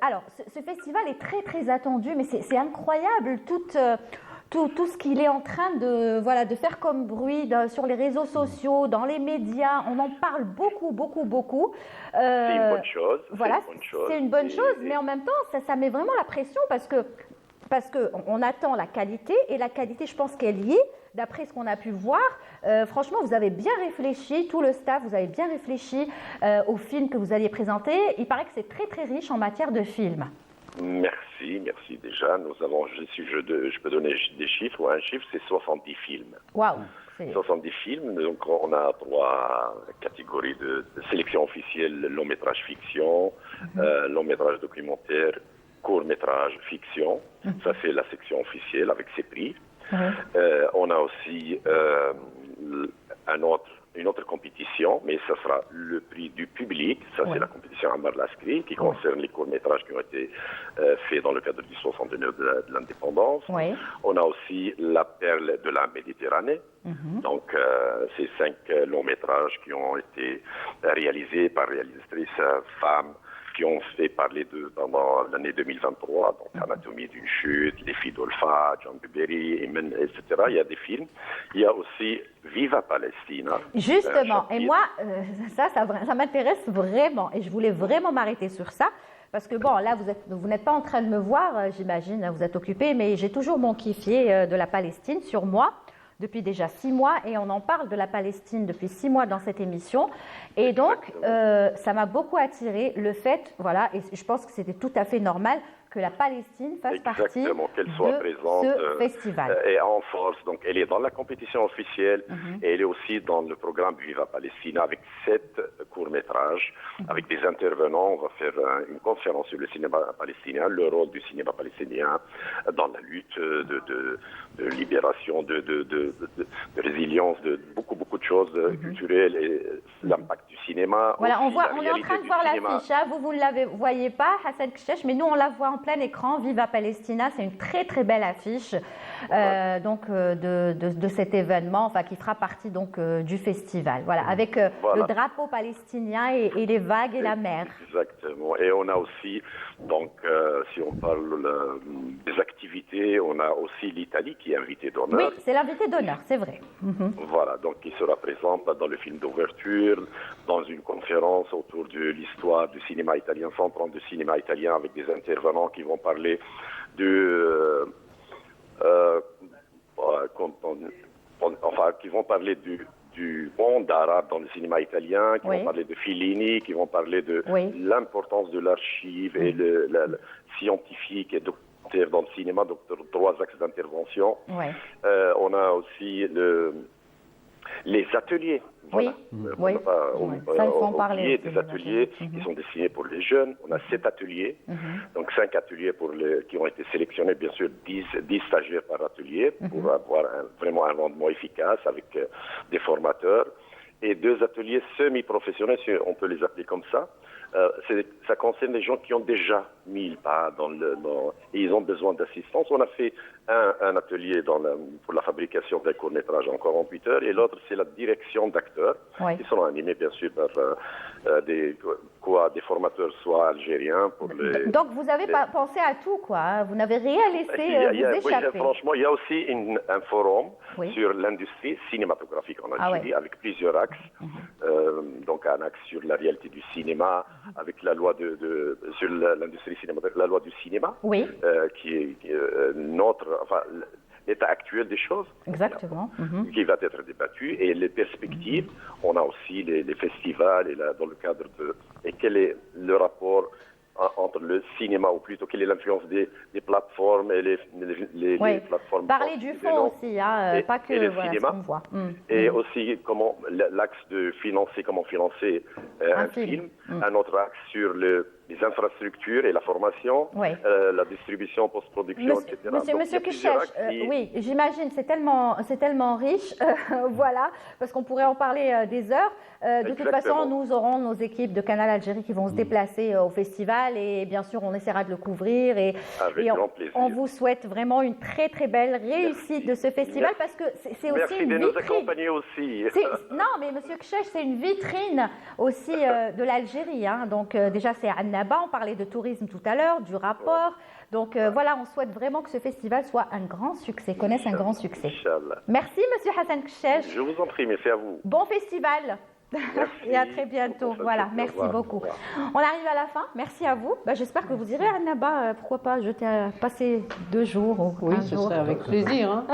alors ce festival est très très attendu, mais c'est incroyable, tout ce qu'il est en train de faire comme bruit sur les réseaux sociaux, dans les médias. On en parle beaucoup. C'est une bonne chose. Voilà, c'est une bonne chose, mais en même temps, ça met vraiment la pression parce que on attend la qualité, et la qualité, je pense qu'elle y est. D'après ce qu'on a pu voir, franchement, vous avez bien réfléchi, tout le staff, vous avez bien réfléchi au film que vous alliez présenter. Il paraît que c'est très très riche en matière de films. Merci déjà. Nous avons, si je peux donner des chiffres, ou un chiffre, c'est 70 films. Waouh! 70 films, donc on a 3 catégories de sélection officielle: long métrage fiction, long métrage documentaire, court métrage fiction. Ça c'est la section officielle avec ses prix. On a aussi une autre compétition, mais ça sera le prix du public. Ça, c'est la compétition Ammar Laskri, qui concerne les courts-métrages qui ont été faits dans le cadre du 69 de l'indépendance. On a aussi la perle de la Méditerranée. Donc, c'est 5 longs-métrages qui ont été réalisés par réalisatrices femmes, qui ont fait parler pendant l'année 2023, donc Anatomie d'une chute, Les filles d'Olpha, John Biberi, etc. Il y a des films. Il y a aussi Viva Palestina. Justement, et moi, ça m'intéresse vraiment, et je voulais vraiment m'arrêter sur ça, parce que bon, là, vous n'êtes pas en train de me voir, j'imagine, vous êtes occupé, mais j'ai toujours mon kiffier de la Palestine sur moi. depuis déjà 6 mois et on en parle de la Palestine depuis 6 mois dans cette émission. Et donc, ça m'a beaucoup attiré le fait, voilà, et je pense que c'était tout à fait normal que la Palestine fasse partie qu'elle soit de présente, ce festival. Et en force. Donc, elle est dans la compétition officielle et elle est aussi dans le programme Viva Palestina avec 7 courts-métrages, avec des intervenants. On va faire une conférence sur le cinéma palestinien, le rôle du cinéma palestinien dans la lutte de libération, de résilience, de beaucoup de choses culturelles et l'impact du cinéma. Voilà, aussi, on est en train de voir l'affiche. Hein. Vous ne la voyez pas, Hassan Kcheche, mais nous, on la voit en plein écran. Viva Palestina, c'est une très très belle affiche de cet événement, enfin qui fera partie donc du festival. Voilà, avec le drapeau palestinien et les vagues et la mer. Exactement. Et on a aussi, donc, si on parle des activités, on a aussi l'Italie qui est invitée d'honneur. Oui, c'est l'invité d'honneur, c'est vrai. Voilà, donc il sera présent dans le film d'ouverture, dans une conférence autour de l'histoire du cinéma italien, 100 ans de cinéma italien, avec des intervenants qui vont parler qui vont parler du monde arabe dans le cinéma italien, qui vont parler de Fellini, qui vont parler de l'importance de l'archive et le scientifique et docteur dans le cinéma, donc 3 axes d'intervention. On a aussi les ateliers. Voilà. Ça, il faut en parler. Des ateliers qui sont destinés pour les jeunes. On a 7 ateliers, donc 5 ateliers qui ont été sélectionnés, bien sûr, 10 stagiaires par atelier pour avoir vraiment un rendement efficace avec des formateurs. Et 2 ateliers semi-professionnels, si on peut les appeler comme ça. Ça concerne les gens qui ont déjà mis le pas et ils ont besoin d'assistance. On a fait un atelier pour la fabrication d'un court-métrage en 48 heures et l'autre, c'est la direction d'acteurs qui sont animés, bien sûr, par des formateurs soit algériens. Donc, vous avez pensé à tout, quoi. Hein. Vous n'avez rien laissé vous échapper. Oui, franchement, il y a aussi un forum sur l'industrie cinématographique en Algérie avec plusieurs axes. Donc, un axe sur la réalité du cinéma, avec la loi sur l'industrie cinématographique, la loi du cinéma, qui est l'état actuel des choses. Exactement. Qui va être débattu. Et les perspectives, on a aussi les festivals et dans le cadre et quel est le rapport entre le cinéma, ou plutôt quelle est l'influence des plateformes et les plateformes. Parler du fond aussi, hein, pas que le voilà, cinéma. ce qu'on voit. Et aussi comment l'axe de comment financer un film. Un autre axe sur les infrastructures et la formation, la distribution, post-production, etc. Monsieur Kcheche, oui, j'imagine, c'est tellement riche, voilà, parce qu'on pourrait en parler des heures. De toute façon, nous aurons nos équipes de Canal Algérie qui vont se déplacer au festival et bien sûr, on essaiera de le couvrir et on vous souhaite vraiment une très très belle réussite de ce festival parce que c'est aussi une vitrine. Merci de nous accompagner aussi. Non, mais Monsieur Kcheche, c'est une vitrine aussi de l'Algérie. Hein. Donc déjà, c'est Annaba, on parlait de tourisme tout à l'heure, du rapport. Donc voilà, on souhaite vraiment que ce festival soit un grand succès, connaisse un grand succès. Inch'Allah. Merci Monsieur Hassan Kcheche. Je vous en prie, merci à vous. Bon festival. Merci. Et à très bientôt. Voilà, merci beaucoup. On arrive à la fin. Merci à vous. J'espère que vous irez à Annaba. Pourquoi pas passer 2 jours ou 1 ce jour. serait avec plaisir. Hein.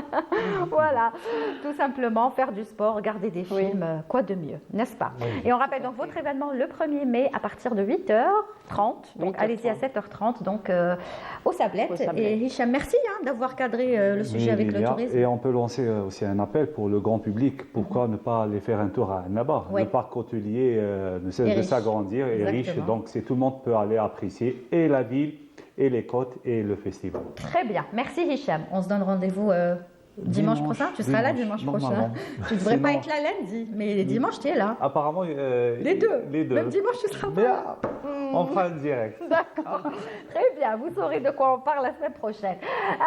Voilà, tout simplement faire du sport, regarder des films, quoi de mieux, n'est-ce pas? Et on rappelle donc votre événement le 1er mai à partir de 8h30. Donc allez-y à 7h30 donc au Sablette. Et Hicham, merci d'avoir cadré le sujet avec le tourisme. Et on peut lancer aussi un appel pour le grand public. Pourquoi ne pas aller faire un tour à Annaba? Le parc hôtelier ne cesse de s'agrandir et riche, donc tout le monde peut aller apprécier et la ville, et les côtes, et le festival. Très bien, merci Hicham. On se donne rendez-vous dimanche prochain. Tu seras là dimanche prochain. Tu ne devrais pas être là lundi, mais dimanche tu es là. Apparemment, les deux. Même dimanche tu seras là. On fera le direct. D'accord. Très bien, vous saurez de quoi on parle la semaine prochaine.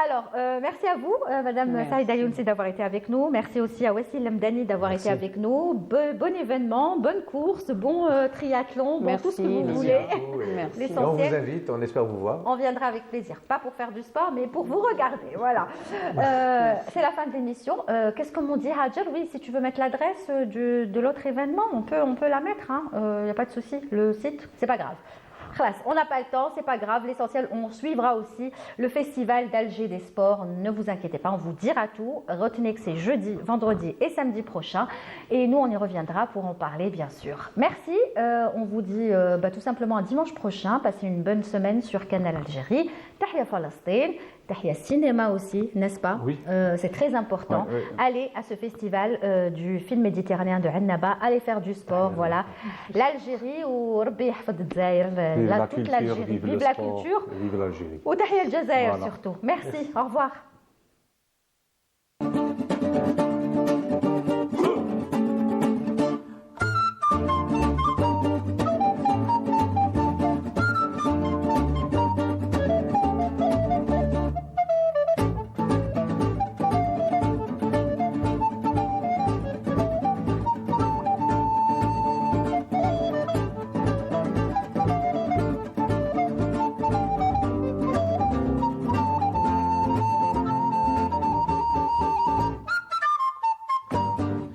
Alors, merci à vous, Madame Saïda Younsi, d'avoir été avec nous. Merci aussi à Wassil Lemdani d'avoir été avec nous. Bon événement, bonne course, bon triathlon, tout ce que vous voulez. On vous invite, on espère vous voir. On viendra avec plaisir, pas pour faire du sport, mais pour vous regarder. Voilà. C'est la fin de l'émission. Qu'est-ce qu'on m'en dit, Hajar? Oui, si tu veux mettre l'adresse de l'autre événement, on peut la mettre. Il n'y a pas de souci. Le site, c'est pas grave. Khlas, on n'a pas le temps, c'est pas grave. L'essentiel, on suivra aussi le festival d'Alger des sports. Ne vous inquiétez pas, on vous dira tout. Retenez que c'est jeudi, vendredi et samedi prochain. Et nous, on y reviendra pour en parler, bien sûr. Merci. On vous dit tout simplement à dimanche prochain. Passez une bonne semaine sur Canal Algérie. Tahia Palestine. Tahia Cinéma aussi, n'est-ce pas? Oui. C'est très important. Ouais. Allez à ce festival du film méditerranéen de Annaba. Allez faire du sport. Voilà. L'Algérie ou Rabbi yahfad Dzaïr, toute l'Algérie. Vive la culture. Vive l'Algérie. Ou Tahia Aljazaïr Voilà. surtout. Merci. Au revoir.